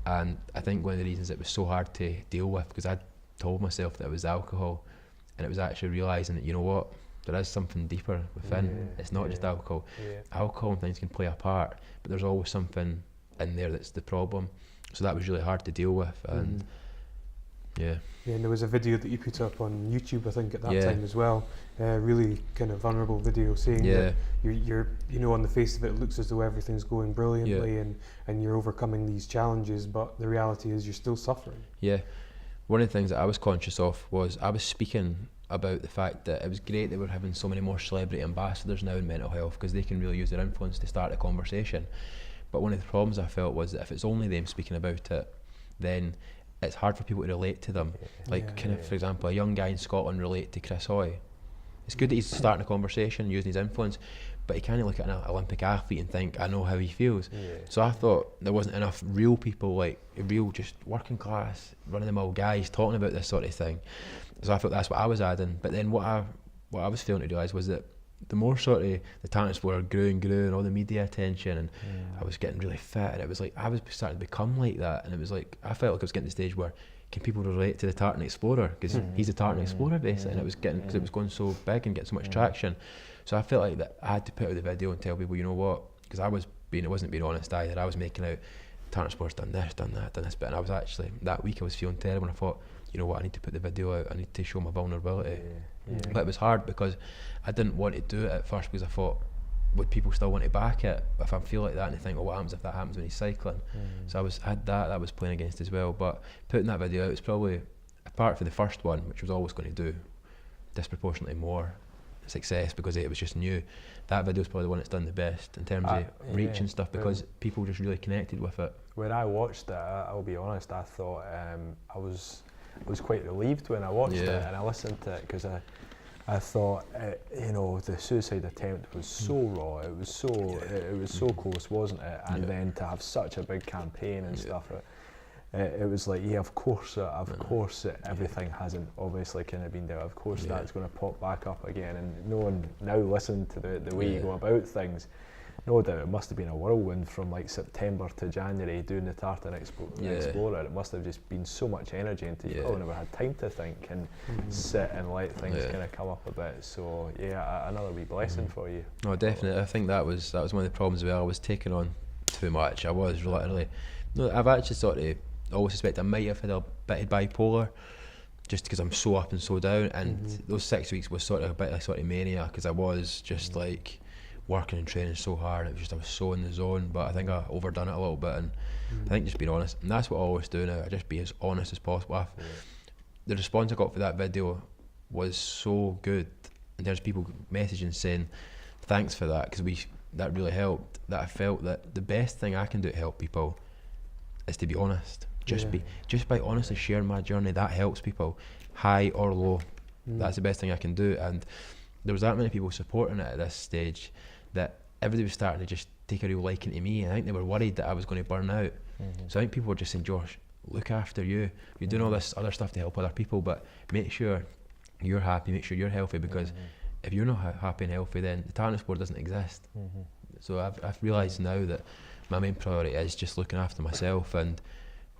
And I think one of the reasons it was so hard to deal with, because I told myself that it was alcohol, and it was actually realising that, you know what, there is something deeper within. It's not just alcohol. Alcohol and things can play a part, but there's always something in there that's the problem. So that was really hard to deal with. And yeah, and there was a video that you put up on YouTube, I think, at that time as well. Really kind of vulnerable video, saying that you're, you know, on the face of it, it looks as though everything's going brilliantly and you're overcoming these challenges, but the reality is you're still suffering. Yeah, one of the things that I was conscious of was I was speaking about the fact that it was great that we're having so many more celebrity ambassadors now in mental health, because they can really use their influence to start a conversation. But one of the problems I felt was that if it's only them speaking about it, then it's hard for people to relate to them. For example, a young guy in Scotland relate to Chris Hoy. It's good that he's starting a conversation, using his influence, but you can't look at an Olympic athlete and think, I know how he feels. So I thought there wasn't enough real people, like real just working class, run-of-the-mill guys talking about this sort of thing. So I thought that's what I was adding. But then what I was failing to realise was that the more sort of the talent sport grew and all the media attention, and I was getting really fit, and it was like I was starting to become like that, and it was like I felt like I was getting to the stage where can people relate to the Tartan Explorer, because he's a Tartan Explorer basically, and it was getting, because it was going so big and getting so much traction. So I felt like that I had to put out the video and tell people, you know what, because I wasn't being honest either. I was making out Tartan Explorer's done this, done that, done this bit, and I was actually, that week I was feeling terrible, and I thought, you know what, I need to put the video out, I need to show my vulnerability. But it was hard because I didn't want to do it at first, because I thought, would people still want to back it if I feel like that, and they think, well, what happens if that happens when he's cycling? So I had that was playing against as well. But putting that video out was probably, apart from the first one, which was always going to do disproportionately more success because it was just new, that video is probably the one that's done the best in terms of reach and stuff, because people just really connected with it. When I watched it, I'll be honest, I thought I was quite relieved when I watched it and I listened to it, because I thought, you know, the suicide attempt was so raw. It was so close, wasn't it? And then to have such a big campaign and stuff, it was like, of course, everything hasn't obviously kind of been there. Of course, that's going to pop back up again. And no one now listened to the way you go about things. No doubt it must have been a whirlwind from like September to January doing the Tartan Explorer. It must have just been so much energy, and you've probably never had time to think and sit and let things kind of come up a bit. So another wee blessing for you. No, definitely. I think that was one of the problems as well. I was taking on too much. I was literally. No, I've actually sort of always suspect I might have had a bit of bipolar, just because I'm so up and so down. And those 6 weeks was sort of a bit of sort of mania, because I was just like working and training so hard. It was just, I was so in the zone, but I think I overdone it a little bit, and I think just being honest, and that's what I always do now. I just be as honest as possible. The response I got for that video was so good, and there's people messaging saying thanks for that, because that really helped. That I felt that the best thing I can do to help people is to be honest. Just by honestly sharing my journey, that helps people, high or low. That's the best thing I can do. And there was that many people supporting it at this stage that everybody was starting to just take a real liking to me. I think they were worried that I was going to burn out. So I think people were just saying, Josh, look after you. You're doing all this other stuff to help other people, but make sure you're happy, make sure you're healthy, because if you're not happy and healthy, then the talent sport doesn't exist. So I've realised now that my main priority is just looking after myself, and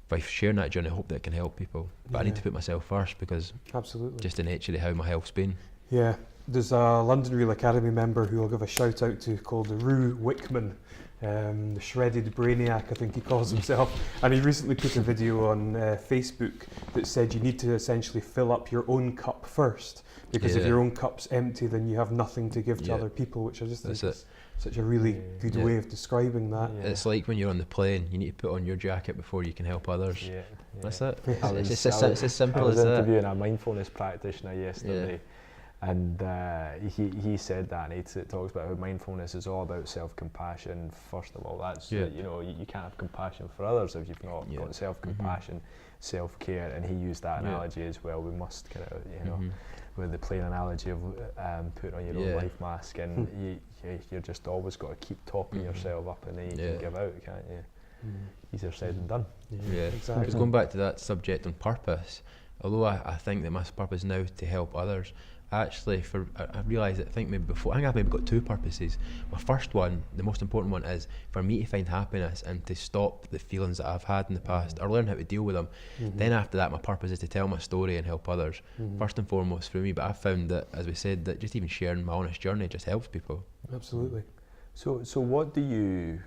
by sharing that journey, I hope that it can help people. But I need to put myself first, because just the nature of how my health's been. Yeah. There's a London Real Academy member who I'll give a shout out to called Rue Wickman, the shredded brainiac, I think he calls himself, and he recently put a video on Facebook that said you need to essentially fill up your own cup first, because if your own cup's empty, then you have nothing to give to other people, which I just think is such a really good way of describing that. It's like when you're on the plane, you need to put on your jacket before you can help others. That's it. It's as simple as that. I was interviewing a mindfulness practitioner yesterday, and he said that, and he talks about how mindfulness is all about self-compassion. First of all, that's you know, you can't have compassion for others if you've not got self-compassion, self-care, and he used that analogy as well. We must kind of, you know, with the plain analogy of putting on your own life mask, and you're just always got to keep topping yourself up, and then you can give out, can't you? Easier said than done. Exactly. Because going back to that subject on purpose, although I think that my purpose now to help others, actually, I realised that I've maybe got two purposes. My first one, the most important one, is for me to find happiness and to stop the feelings that I've had in the past, or learn how to deal with them. Then after that, my purpose is to tell my story and help others, first and foremost for me. But I've found that, as we said, that just even sharing my honest journey just helps people. Absolutely. So what do you,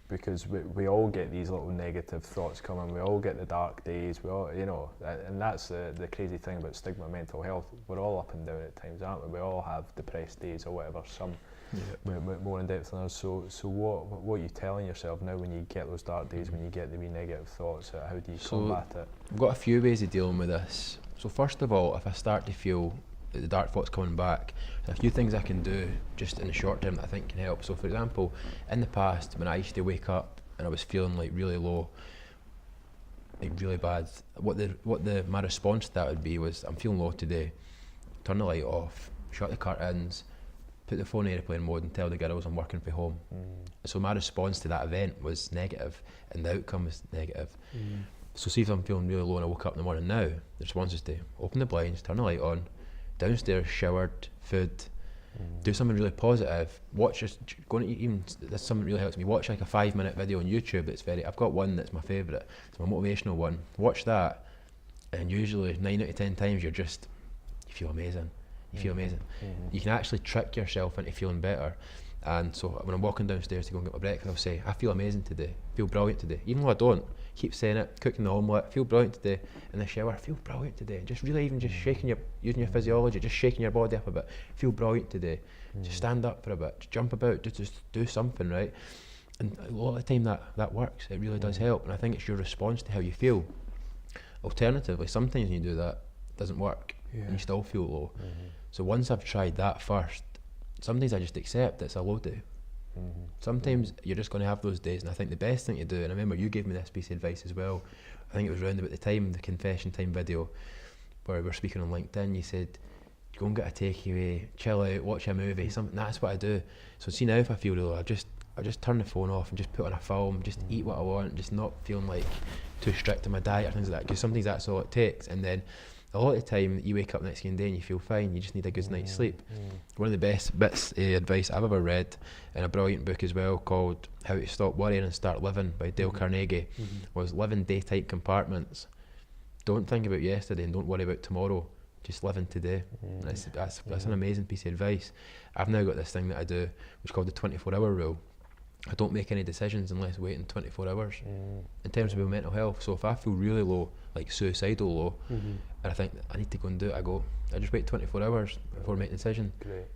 because we all get these little negative thoughts coming, we all get the dark days, we all, you know, and that's the crazy thing about stigma mental health. We're all up and down at times, aren't we? We all have depressed days or whatever, some more in depth than others. So what are you telling yourself now when you get those dark days, when you get the wee negative thoughts? How do you combat it? I've got a few ways of dealing with this. So first of all, if I start to feel the dark thoughts coming back, a few things I can do just in the short term that I think can help. So for example, in the past, when I used to wake up and I was feeling like really low, like really bad, my response to that would be was, I'm feeling low today, turn the light off, shut the curtains, put the phone in airplane mode and tell the girls I'm working from home. So my response to that event was negative, and the outcome was negative. So see if I'm feeling really low and I woke up in the morning now, the response is to open the blinds, turn the light on, downstairs, showered, food, do something really positive. Watch this, going to even, that's something that really helps me. Watch like a 5-minute video on YouTube that's I've got one that's my favourite, it's my motivational one. Watch that, and usually 9 out of 10 times you feel amazing. You feel amazing. You can actually trick yourself into feeling better. And so when I'm walking downstairs to go and get my breakfast, I'll say, I feel amazing today, feel brilliant today. Even though I don't, keep saying it, cooking the omelette, feel brilliant today. In the shower, feel brilliant today. Just really even just using your physiology, just shaking your body up a bit, feel brilliant today. Just stand up for a bit, just jump about, just do something, right? And a lot of the time that works, it really does help. And I think it's your response to how you feel. Alternatively, sometimes when you do that, it doesn't work, and you still feel low. So once I've tried that first, sometimes I just accept it's a low day. Sometimes you're just going to have those days, and I think the best thing to do, and I remember you gave me this piece of advice as well, I think it was around about the time, the confession time video, where we were speaking on LinkedIn, you said, go and get a takeaway, chill out, watch a movie, something. That's what I do. So see now if I feel low, I just turn the phone off and just put on a film, just eat what I want, just not feeling like too strict on my diet or things like that, because sometimes that's all it takes. And then a lot of the time you wake up next day and you feel fine, you just need a good night's sleep. One of the best bits of advice I've ever read in a brilliant book as well called How to Stop Worrying and Start Living by Dale Carnegie was live in day-type compartments. Don't think about yesterday and don't worry about tomorrow, just live in today. That's an amazing piece of advice. I've now got this thing that I do which is called the 24-hour rule. I don't make any decisions unless waiting 24 hours in terms of my mental health. So if I feel really low, like suicidal low, and I think I need to go and do it, I just wait 24 hours before making a decision.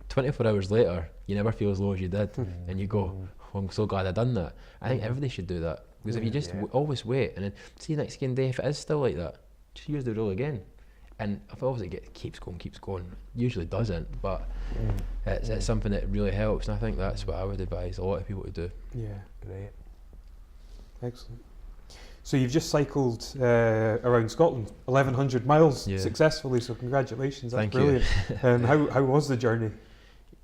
24 hours later, you never feel as low as you did, and you go, oh, I'm so glad I done that. I think everybody should do that, because if you just always wait, and then see next day, if it is still like that, just use the rule again. And if obviously it keeps going, usually doesn't, but it's something that really helps, and I think that's what I would advise a lot of people to do. Yeah, great. Excellent. So you've just cycled around Scotland, 1,100 miles successfully, so congratulations, that's brilliant. How was the journey?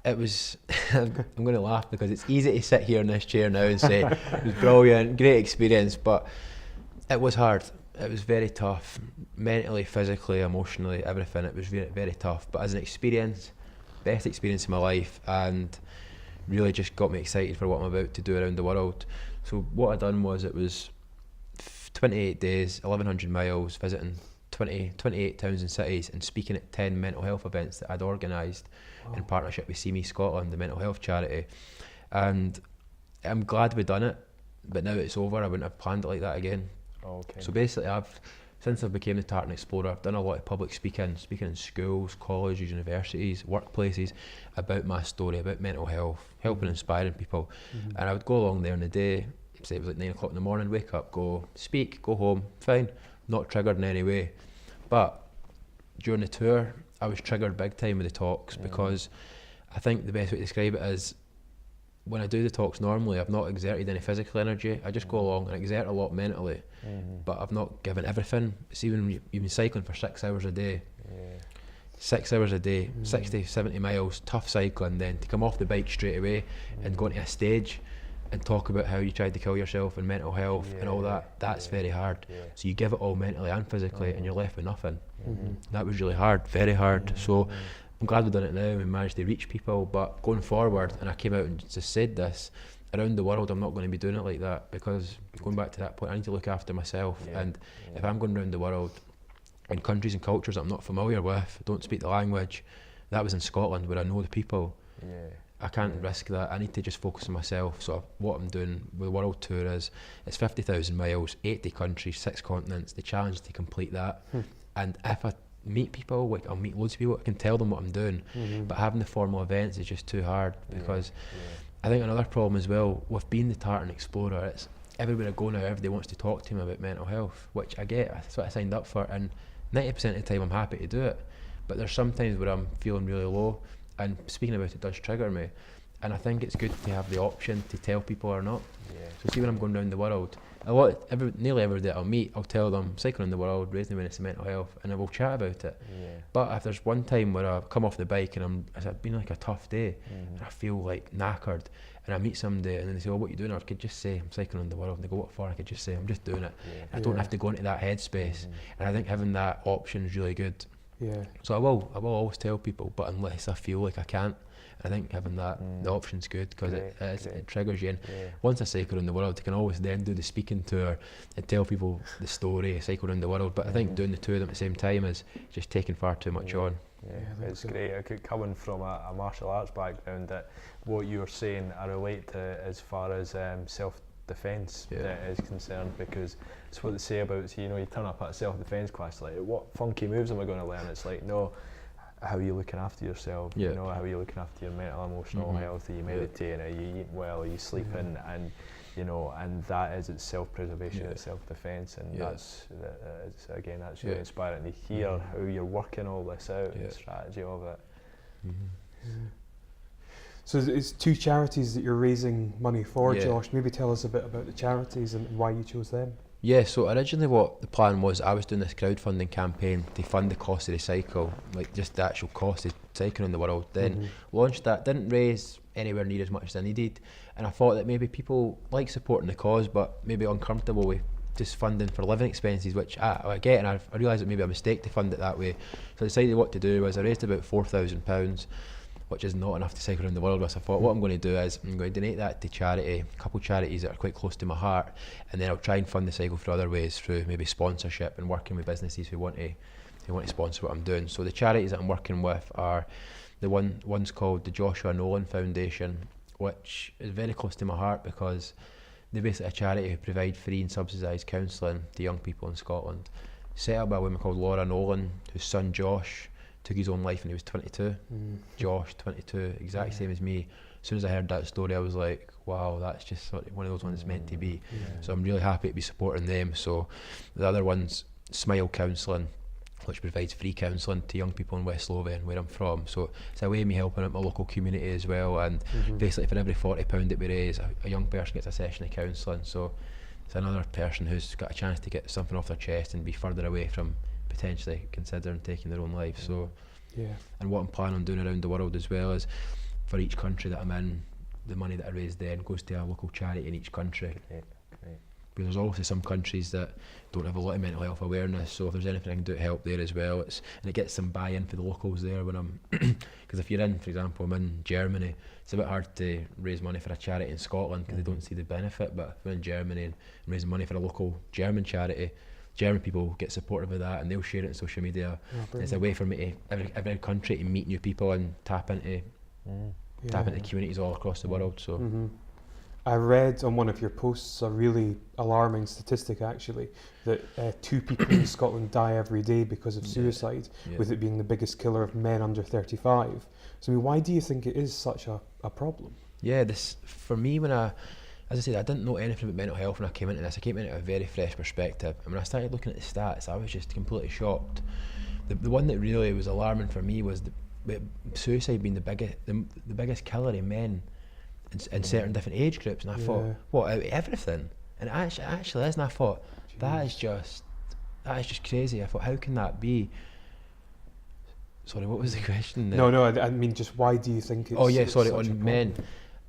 It was, I'm going to laugh because it's easy to sit here in this chair now and say it was brilliant, great experience, but it was hard. It was very tough, mentally, physically, emotionally, everything. It was very, very tough. But as an experience, best experience of my life, and really just got me excited for what I'm about to do around the world. So what I done was, it was 28 days, 1,100 miles, visiting 28 towns and cities, and speaking at 10 mental health events that I'd organised in partnership with See Me Scotland, the mental health charity. And I'm glad we've done it, but now it's over. I wouldn't have planned it like that again. So basically, since I've became the Tartan Explorer, I've done a lot of public speaking in schools, colleges, universities, workplaces, about my story, about mental health, helping inspiring people. And I would go along there in the day, say it was like 9 o'clock in the morning, wake up, go speak, go home, fine, not triggered in any way. But during the tour, I was triggered big time with the talks, because I think the best way to describe it is, when I do the talks normally, I've not exerted any physical energy. I just go along and exert a lot mentally, but I've not given everything. See, when you've been cycling for 6 hours a day, 6 hours a day, 60, 70 miles, tough cycling, then to come off the bike straight away and go into a stage and talk about how you tried to kill yourself and mental health and all that, that's very hard. So you give it all mentally and physically, and you're left with nothing. That was really hard, very hard. So I'm glad we've done it now and managed to reach people, but going forward, and I came out and just said this, around the world I'm not going to be doing it like that, because going back to that point, I need to look after myself, and if I'm going around the world in countries and cultures that I'm not familiar with, don't speak the language, that was in Scotland where I know the people, I can't risk that. I need to just focus on myself. So what I'm doing with the world tour is, it's 50,000 miles, 80 countries, 6 continents, the challenge to complete that. And if I meet people, like I'll meet loads of people, I can tell them what I'm doing, but having the formal events is just too hard, because I think another problem as well with being the Tartan Explorer, it's everywhere I go now, everybody wants to talk to me about mental health, which I get, that's what I signed up for, and 90% of the time I'm happy to do it, but there's some times where I'm feeling really low, and speaking about it does trigger me, and I think it's good to have the option to tell people or not. So see, when I'm going around the world, nearly every day I'll meet, I'll tell them cycling the world, raising awareness of mental health, and we'll chat about it. But if there's one time where I've come off the bike and it's been like a tough day, and I feel like knackered, and I meet somebody and then they say, "Oh, what are you doing?" Or I could just say, "I'm cycling the world." And they go, "What for?" I could just say, "I'm just doing it." I don't have to go into that headspace. And I think having that option is really good. So I will always tell people, but unless I feel like I can't, I think having that the option's good, because it triggers you. And once I cycle around the world, I can always then do the speaking tour and tell people the story, cycle around the world. But I think doing the two of them at the same time is just taking far too much on. It's great. Coming from a martial arts background, that what you're saying I relate to as far as self-defence is concerned, because it's what they say about, you turn up at a self-defence class, like, what funky moves am I going to learn? It's like, no, how are you looking after yourself? How are you looking after your mental, emotional health? Are you meditating? Are you eating well? Are you sleeping? And and that is its self-preservation, it's self-defence, and that's really inspiring to hear how you're working all this out, the strategy of it. So it's two charities that you're raising money for, Josh. Maybe tell us a bit about the charities and why you chose them. Yeah, so originally what the plan was, I was doing this crowdfunding campaign to fund the cost of the cycle, like just the actual cost of cycling in the world. Then launched that, didn't raise anywhere near as much as I needed, and I thought that maybe people like supporting the cause but maybe uncomfortable with just funding for living expenses, which I get, and I realised it may be a mistake to fund it that way. So I decided what to do was I raised about £4,000, which is not enough to cycle around the world with. So I thought what I'm going to do is I'm going to donate that to charity, a couple of charities that are quite close to my heart, and then I'll try and fund the cycle through other ways, through maybe sponsorship and working with businesses who want to sponsor what I'm doing. So the charities that I'm working with are one's called the Joshua Nolan Foundation, which is very close to my heart because they're basically a charity who provide free and subsidised counselling to young people in Scotland. Set up by a woman called Laura Nolan, whose son Josh took his own life when he was 22. Josh, 22, exact same as me. As soon as I heard that story, I was like, wow, that's just sort of one of those ones that's meant to be. So I'm really happy to be supporting them. So the other one's Smile Counselling, which provides free counselling to young people in West Lothian, where I'm from. So it's a way of me helping out my local community as well. And basically for every £40 that we raise, a young person gets a session of counselling. So it's another person who's got a chance to get something off their chest and be further away from potentially considering taking their own life. So and what I'm planning on doing around the world as well is, for each country that I'm in, the money that I raise then goes to a local charity in each country. Because there's obviously some countries that don't have a lot of mental health awareness, so if there's anything I can do to help there as well, and it gets some buy-in for the locals there when I'm because if you're in, for example, I'm in Germany, it's a bit hard to raise money for a charity in Scotland because they don't see the benefit. But if I'm in Germany and I'm raising money for a local German charity, German people get supportive of that and they'll share it on social media. It's a way for me to every country to meet new people and tap into communities all across the world. So I read on one of your posts a really alarming statistic actually, that 2 people in Scotland die every day because of suicide, with it being the biggest killer of men under 35. So I mean, why do you think it is such a problem? This for me, as I said, I didn't know anything about mental health when I came into this. I came into a very fresh perspective, and when I started looking at the stats, I was just completely shocked. The one that really was alarming for me was suicide being the biggest killer in men in certain different age groups. And I thought, what, out of everything? And it actually is. And I thought, that is just crazy. I thought, how can that be? Sorry, what was the question there? No, I mean, just why do you think it's on men.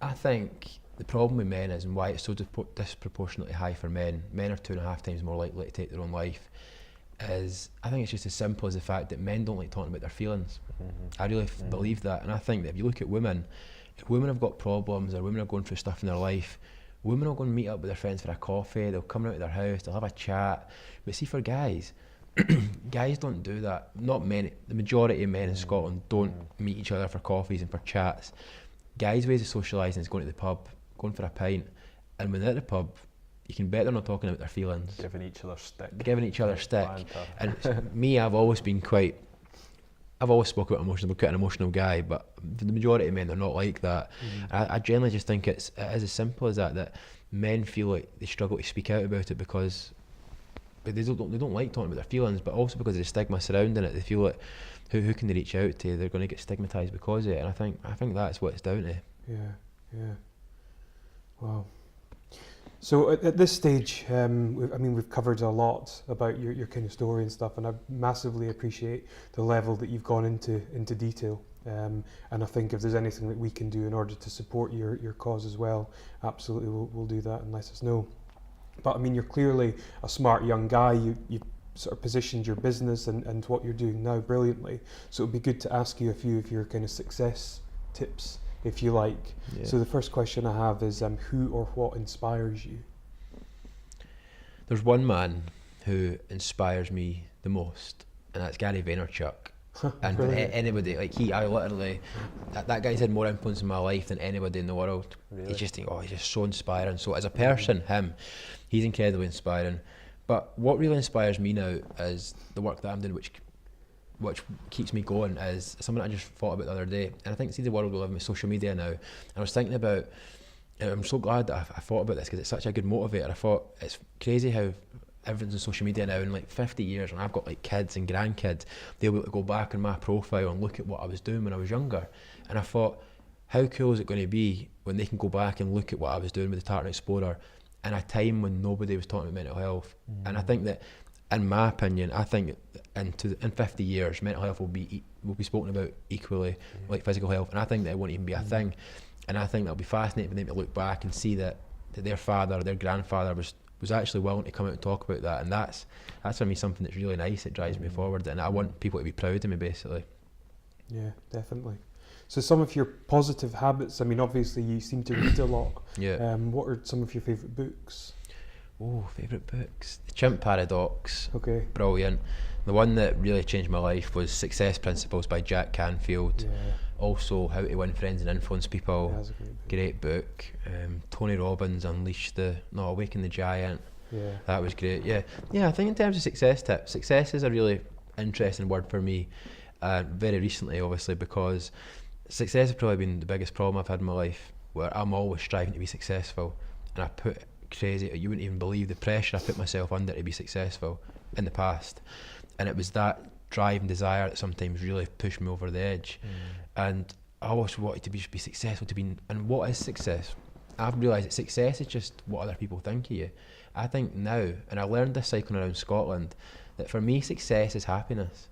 I think the problem with men is, and why it's so disproportionately high for men are 2.5 times more likely to take their own life, is I think it's just as simple as the fact that men don't like talking about their feelings. I really believe that, and I think that if you look at women, if women have got problems or women are going through stuff in their life, women are going to meet up with their friends for a coffee, they'll come out of their house, they'll have a chat. But see, for guys, guys don't do that. Not many. The majority of men in Scotland don't meet each other for coffees and for chats. Guys' ways of socialising is going to the pub, going for a pint, and when they're at the pub, you can bet they're not talking about their feelings. Giving each other stick. And me, I've always spoken about emotions. I'm quite an emotional guy, but for the majority of men, they're not like that. I generally just think it is as simple as that men feel like they struggle to speak out about it because they don't like talking about their feelings, but also because of the stigma surrounding it. They feel like who can they reach out to? They're going to get stigmatised because of it, and I think that's what it's down to. Yeah. Wow. So at this stage, we've covered a lot about your kind of story and stuff, and I massively appreciate the level that you've gone into detail. And I think if there's anything that we can do in order to support your cause as well, absolutely we'll do that and let us know. But I mean, you're clearly a smart young guy. You've sort of positioned your business and what you're doing now brilliantly. So it'd be good to ask you a few of your kind of success tips, if you like. Yeah. So the first question I have is, who or what inspires you? There's one man who inspires me the most, and that's Gary Vaynerchuk. And anybody, like I literally, that guy's had more influence in my life than anybody in the world. Really? He's just so inspiring. So as a person, he's incredibly inspiring. But what really inspires me now is the work that I'm doing, which keeps me going, is something I just thought about the other day. And I think, see, the world we live in with social media now, and I was thinking about, and I'm so glad that I thought about this because it's such a good motivator. I thought it's crazy how everyone's on social media now. In like 50 years, when I've got like kids and grandkids, they'll be able to go back on my profile and look at what I was doing when I was younger. And I thought, how cool is it going to be when they can go back and look at what I was doing with the Tartan Explorer in a time when nobody was talking about mental health? And I think that, in my opinion, I think in 50 years, mental health will be spoken about equally like physical health, and I think that it won't even be a thing. And I think that'll be fascinating for them to look back and see that their father or their grandfather was actually willing to come out and talk about that. And that's for me something that's really nice. It drives me forward, and I want people to be proud of me, basically. Yeah, definitely. So some of your positive habits, I mean, obviously you seem to read a lot. Yeah. What are some of your favourite books? Oh, favourite books. The Chimp Paradox. Okay. Brilliant. The one that really changed my life was Success Principles by Jack Canfield. Yeah. Also, How to Win Friends and Influence People. Yeah, that's a great book. Tony Robbins, Awaken the Giant. Yeah. That was great. Yeah. I think in terms of success tips, success is a really interesting word for me. Very recently, obviously, because success has probably been the biggest problem I've had in my life, where I'm always striving to be successful, and I put crazy, you wouldn't even believe the pressure I put myself under to be successful in the past, and it was that drive and desire that sometimes really pushed me over the edge. And I always wanted to just be successful, and what is success? I've realised that success is just what other people think of you. I think now, and I learned this cycling around Scotland, that for me success is happiness.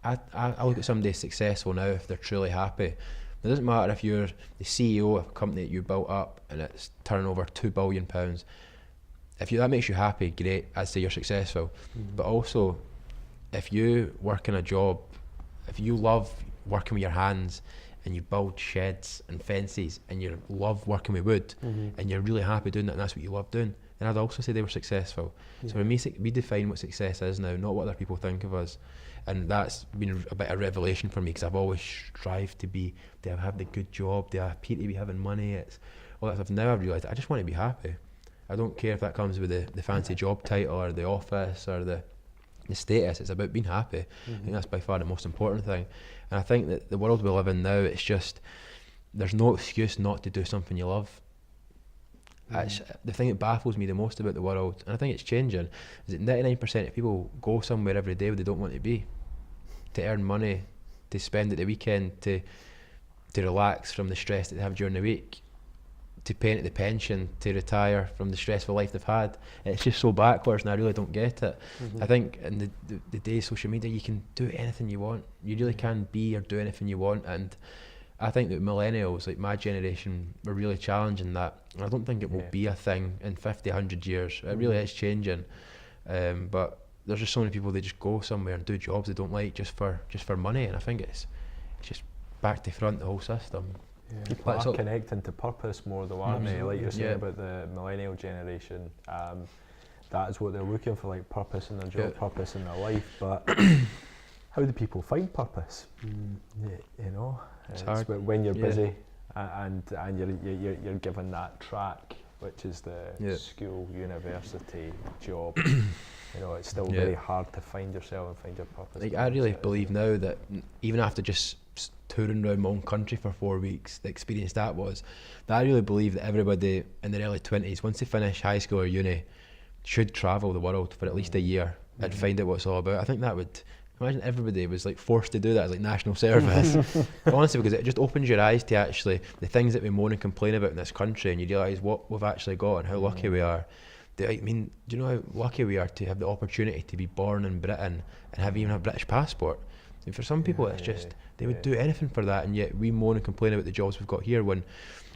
I look at somebody successful now if they're truly happy. It doesn't matter if you're the CEO of a company that you built up and it's turning over £2 billion. If that makes you happy, great, I'd say you're successful. But also, if you work in a job, if you love working with your hands and you build sheds and fences and you love working with wood and you're really happy doing that and that's what you love doing, then I'd also say they were successful. So for me, we define what success is now, not what other people think of us. And that's been a bit of a revelation for me, because I've always strived to have the good job, to appear to be having money, it's all that stuff. Now I've realised I just want to be happy. I don't care if that comes with the fancy job title or the office or the status. It's about being happy. I think that's by far the most important thing. And I think that the world we live in now, it's just, there's no excuse not to do something you love. The thing that baffles me the most about the world, and I think it's changing, is that 99% of people go somewhere every day where they don't want to be, to earn money, to spend at the weekend, to relax from the stress that they have during the week, to pay into the pension, to retire from the stressful life they've had. It's just so backwards, and I really don't get it. I think in the day of social media, you can do anything you want. You really can be or do anything you want, and I think that millennials, like my generation, were really challenging that. I don't think it will be a thing in 50, 100 years. It really is changing. But there's just so many people, they just go somewhere and do jobs they don't like just for money, and I think it's just back to front, the whole system. People are connecting to purpose more though, aren't they? Like you're saying about the millennial generation, that is what they're looking for, like purpose in their job, purpose in their life. But how do people find purpose? You know, it's hard when you're busy and you're given that track, which is the school, university, job. You know, it's still very hard to find yourself and find your purpose. Like I really believe now that even after just touring around my own country for 4 weeks, the experience that I really believe that everybody in their early 20s, once they finish high school or uni, should travel the world for at least a year and find out what it's all about. I think that would Imagine everybody was like forced to do that as like national service. Honestly, because it just opens your eyes to actually the things that we moan and complain about in this country, and you realise what we've actually got and how lucky we are. I mean, do you know how lucky we are to have the opportunity to be born in Britain and have even a British passport? And for some people, it's just they would do anything for that, and yet we moan and complain about the jobs we've got here when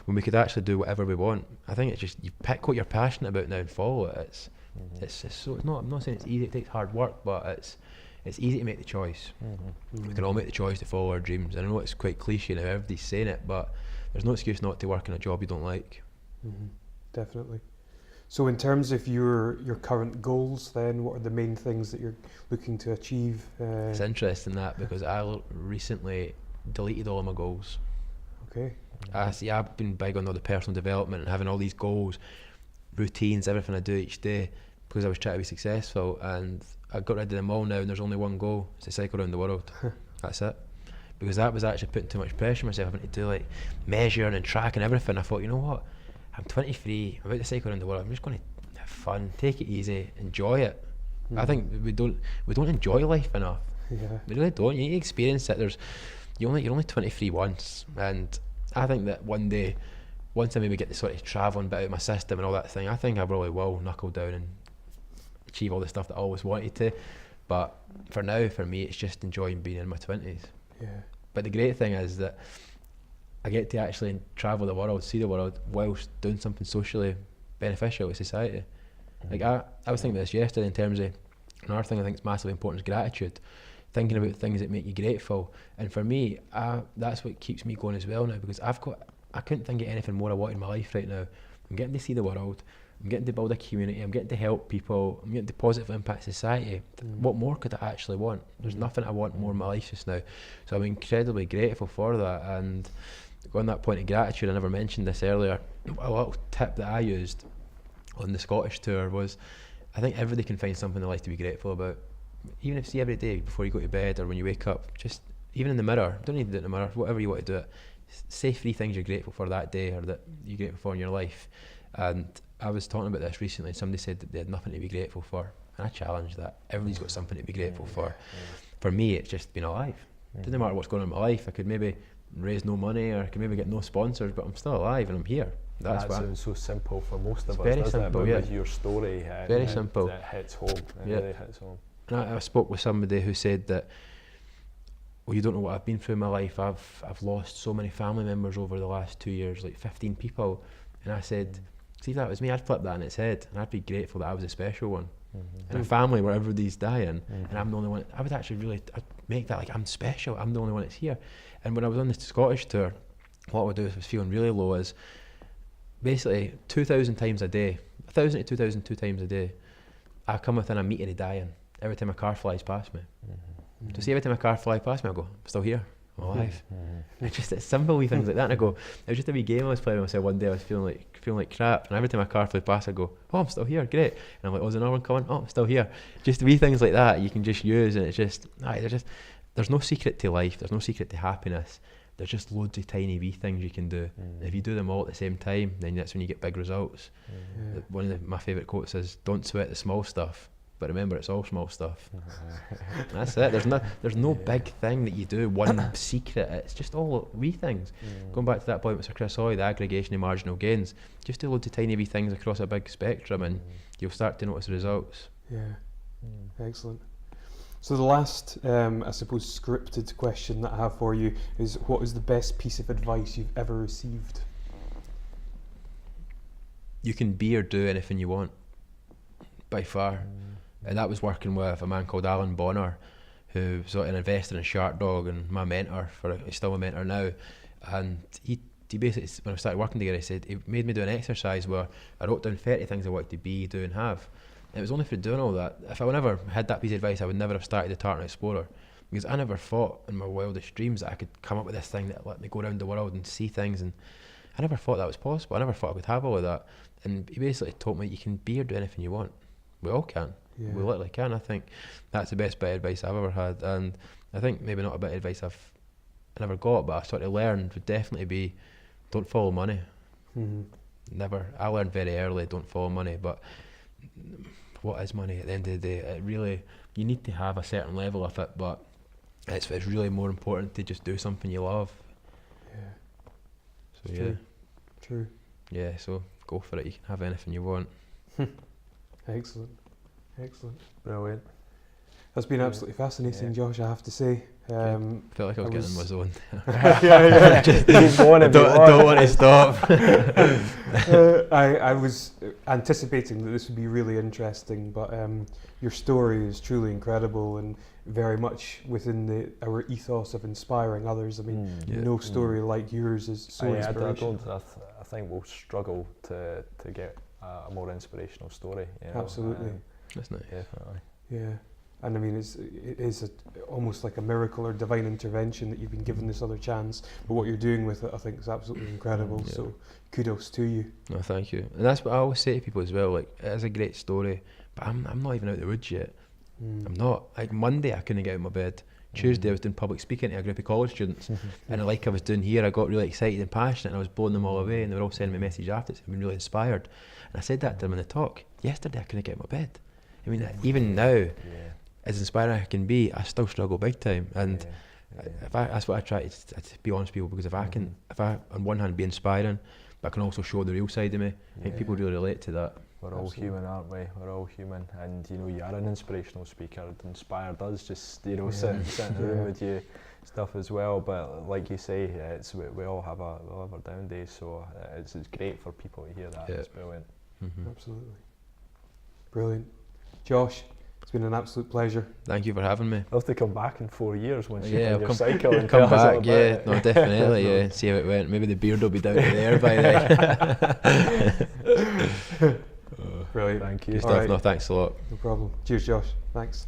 we could actually do whatever we want. I think it's just you pick what you're passionate about now and follow it. It's so it's not. I'm not saying it's easy. It takes hard work, but it's easy to make the choice. We can all make the choice to follow our dreams. I know it's quite cliche now, everybody's saying it, but there's no excuse not to work in a job you don't like. Definitely. So in terms of your current goals then, what are the main things that you're looking to achieve? It's interesting that because I recently deleted all of my goals. Okay. I've been big on all the personal development and having all these goals, routines, everything I do each day because I was trying to be successful, and I got rid of them all now, and there's only one goal: it's to cycle around the world. That's it. Because that was actually putting too much pressure on myself, having to do like measuring and tracking everything. I thought, you know what, I'm 23, I'm about to cycle around the world, I'm just going to have fun, take it easy, enjoy it. I think we don't enjoy life enough. We really don't. You need to experience it. You're only 23 once, and I think that one day, once I maybe get the sort of travelling bit out of my system and all that thing, I think I probably will knuckle down and achieve all the stuff that I always wanted to. But for now, for me, it's just enjoying being in my 20s. But the great thing is that I get to actually travel the world, see the world, whilst doing something socially beneficial to society. Like I was thinking about this yesterday in terms of another thing I think is massively important is gratitude. Thinking about things that make you grateful. And for me, that's what keeps me going as well now, because I couldn't think of anything more I want in my life right now. I'm getting to see the world, I'm getting to build a community, I'm getting to help people, I'm getting to positively impact society. What more could I actually want? There's nothing I want more in my life just now. So I'm incredibly grateful for that. And on that point of gratitude, I never mentioned this earlier, a little tip that I used on the Scottish tour was, I think everybody can find something they like to be grateful about. Even if you see every day before you go to bed or when you wake up, just even in the mirror, don't need to do it in the mirror, whatever you want to do it, say 3 things you're grateful for that day or that you're grateful for in your life. And I was talking about this recently, and somebody said that they had nothing to be grateful for, and I challenged that. Everybody's got something to be grateful for. For me, it's just being alive. It doesn't matter what's going on in my life. I could maybe raise no money, or I could maybe get no sponsors, but I'm still alive and I'm here. That sounds so simple for most of us, very doesn't simple, it? But with your story, very simple. It hits home. It really hits home. And I spoke with somebody who said that, well, you don't know what I've been through in my life. I've lost so many family members over the last 2 years, like 15 people. And I said, see, if that was me, I'd flip that on its head, and I'd be grateful that I was a special one. In a family where everybody's dying, and I'm the only one, I would actually I'd make that like I'm special, I'm the only one that's here. And when I was on the Scottish tour, what I would do if I was feeling really low is basically 2,000 times a day, 1,000 to 2,000 2 times a day, I come within a metre of dying every time a car flies past me. So see, every time a car flies past me, I go, I'm still here, I'm alive. It's simple wee things like that. And I go, it was just a wee game I was playing with myself one day. I was feeling like crap, and every time a car flew past, I go, oh, I'm still here, great. And I'm like, oh, there's another one coming, oh, I'm still here. Just wee things like that you can just use, and it's just, there's no secret to life, there's no secret to happiness. There's just loads of tiny wee things you can do. If you do them all at the same time, then that's when you get big results. One of my favourite quotes is, don't sweat the small stuff, but remember, it's all small stuff. That's it. There's no big thing that you do, one secret. It's just all wee things. Going back to that point with Sir Chris Hoy, the aggregation of marginal gains, just do loads of tiny wee things across a big spectrum, and you'll start to notice the results. Excellent. So the last, I suppose, scripted question that I have for you is, what is the best piece of advice you've ever received? You can be or do anything you want, by far. And that was working with a man called Alan Bonner, who was an investor in Shark Dog and my mentor, he's still my mentor now. And he basically, when I started working together, he made me do an exercise where I wrote down 30 things I wanted to be, do and have. And it was only for doing all that. If I would never had that piece of advice, I would never have started the Tartan Explorer, because I never thought in my wildest dreams that I could come up with this thing that let me go around the world and see things, and I never thought that was possible. I never thought I could have all of that. And he basically told me, you can be or do anything you want. We all can. We literally can. I think that's the best bit of advice I've ever had. And I think maybe not a bit of advice I never got, but I sort of learned would definitely be, don't follow money. Never. I learned very early, don't follow money. But what is money at the end of the day? It really, you need to have a certain level of it, but it's really more important to just do something you love. Yeah. So True. Yeah, so go for it. You can have anything you want. Excellent. Brilliant. That's been absolutely fascinating, Josh, I have to say. Felt like I was getting in my zone. Don't want to stop. I was anticipating that this would be really interesting, but your story is truly incredible and very much within our ethos of inspiring others. I mean, no story like yours is so inspirational. I think we'll struggle to get a more inspirational story. You know? Absolutely. That's nice. Definitely. Yeah. And I mean, it is almost like a miracle or divine intervention that you've been given this other chance. But what you're doing with it, I think, is absolutely incredible. Yeah. So kudos to you. No, thank you. And that's what I always say to people as well. Like, it is a great story, but I'm not even out of the woods yet. I'm not. Like Monday, I couldn't get out of my bed. Tuesday, I was doing public speaking to a group of college students, and like I was doing here, I got really excited and passionate, and I was blowing them all away, and they were all sending me a message after. I've been really inspired, and I said that to them in the talk. Yesterday, I couldn't get out of my bed. I mean, even now. As inspiring as I can be, I still struggle big time, and that's what I try to be honest with people, because if I on one hand be inspiring, but I can also show the real side of me, I think people really relate to that. We're all human, aren't we? We're all human, and you know, you are an inspirational speaker. It inspired us, just you know, sit in the room with you, stuff as well. But like you say, we all have our down days, so it's great for people to hear that. Yeah. It's brilliant. Absolutely, brilliant, Josh. It's been an absolute pleasure. Thank you for having me. I'll have to come back in 4 years once you've done your cycle cycle and come tell us back. Yeah, no, definitely. See how it went. Maybe the beard will be down to there by then. Brilliant. Thank you. Good stuff. Right. No, thanks a lot. No problem. Cheers, Josh. Thanks.